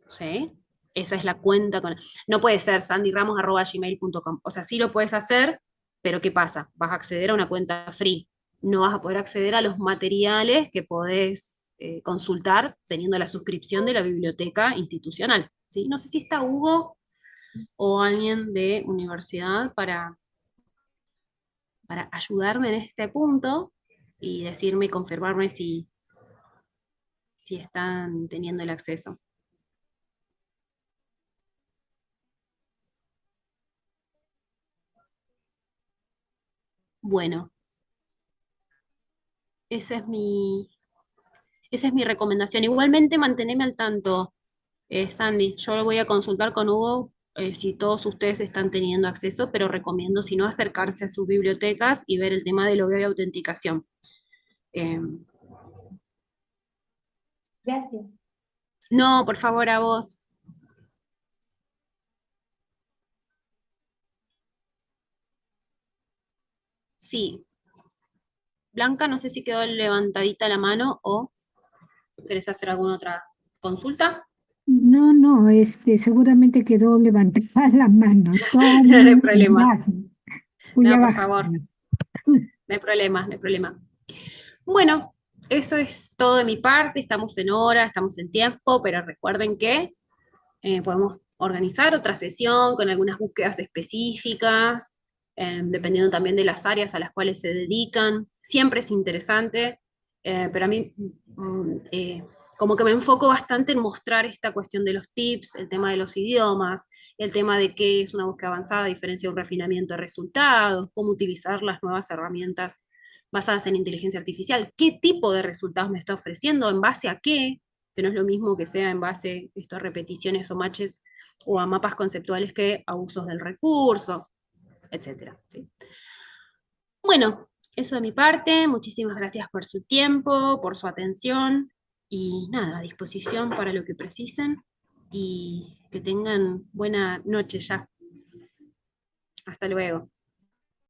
¿Sí? Esa es la cuenta con... No puede ser sandyramos @gmail.com. O sea, sí lo puedes hacer, pero ¿qué pasa? Vas a acceder a una cuenta free. No vas a poder acceder a los materiales que podés consultar teniendo la suscripción de la biblioteca institucional. ¿Sí? No sé si está Hugo o alguien de universidad para ayudarme en este punto y decirme, confirmarme si están teniendo el acceso. Bueno, esa es esa es mi recomendación. Igualmente, manteneme al tanto, Sandy. Yo lo voy a consultar con Hugo si todos ustedes están teniendo acceso, pero recomiendo, si no, acercarse a sus bibliotecas y ver el tema de logueo y autenticación. Eh, Gracias. no, por favor, a vos. Sí, Blanca, no sé si quedó levantadita la mano o querés hacer alguna otra consulta. No, no, seguramente quedó levantada la mano. Estaba No, no hay un problema. brazo. Voy a No, por favor, bajarla. no hay problema, no hay problema. Bueno, eso es todo de mi parte. Estamos en hora, estamos en tiempo, pero recuerden que podemos organizar otra sesión con algunas búsquedas específicas, dependiendo también de las áreas a las cuales se dedican. Siempre es interesante, pero a mí como que me enfoco bastante en mostrar esta cuestión de los tips, el tema de los idiomas, el tema de qué es una búsqueda avanzada a diferencia de un refinamiento de resultados, cómo utilizar las nuevas herramientas basadas en inteligencia artificial, qué tipo de resultados me está ofreciendo, en base a qué, que no es lo mismo que sea en base a estas repeticiones o matches o a mapas conceptuales que a usos del recurso, etcétera. ¿Sí? Bueno, eso de mi parte, muchísimas gracias por su tiempo, por su atención y nada, a disposición para lo que precisen y que tengan buena noche ya. Hasta luego.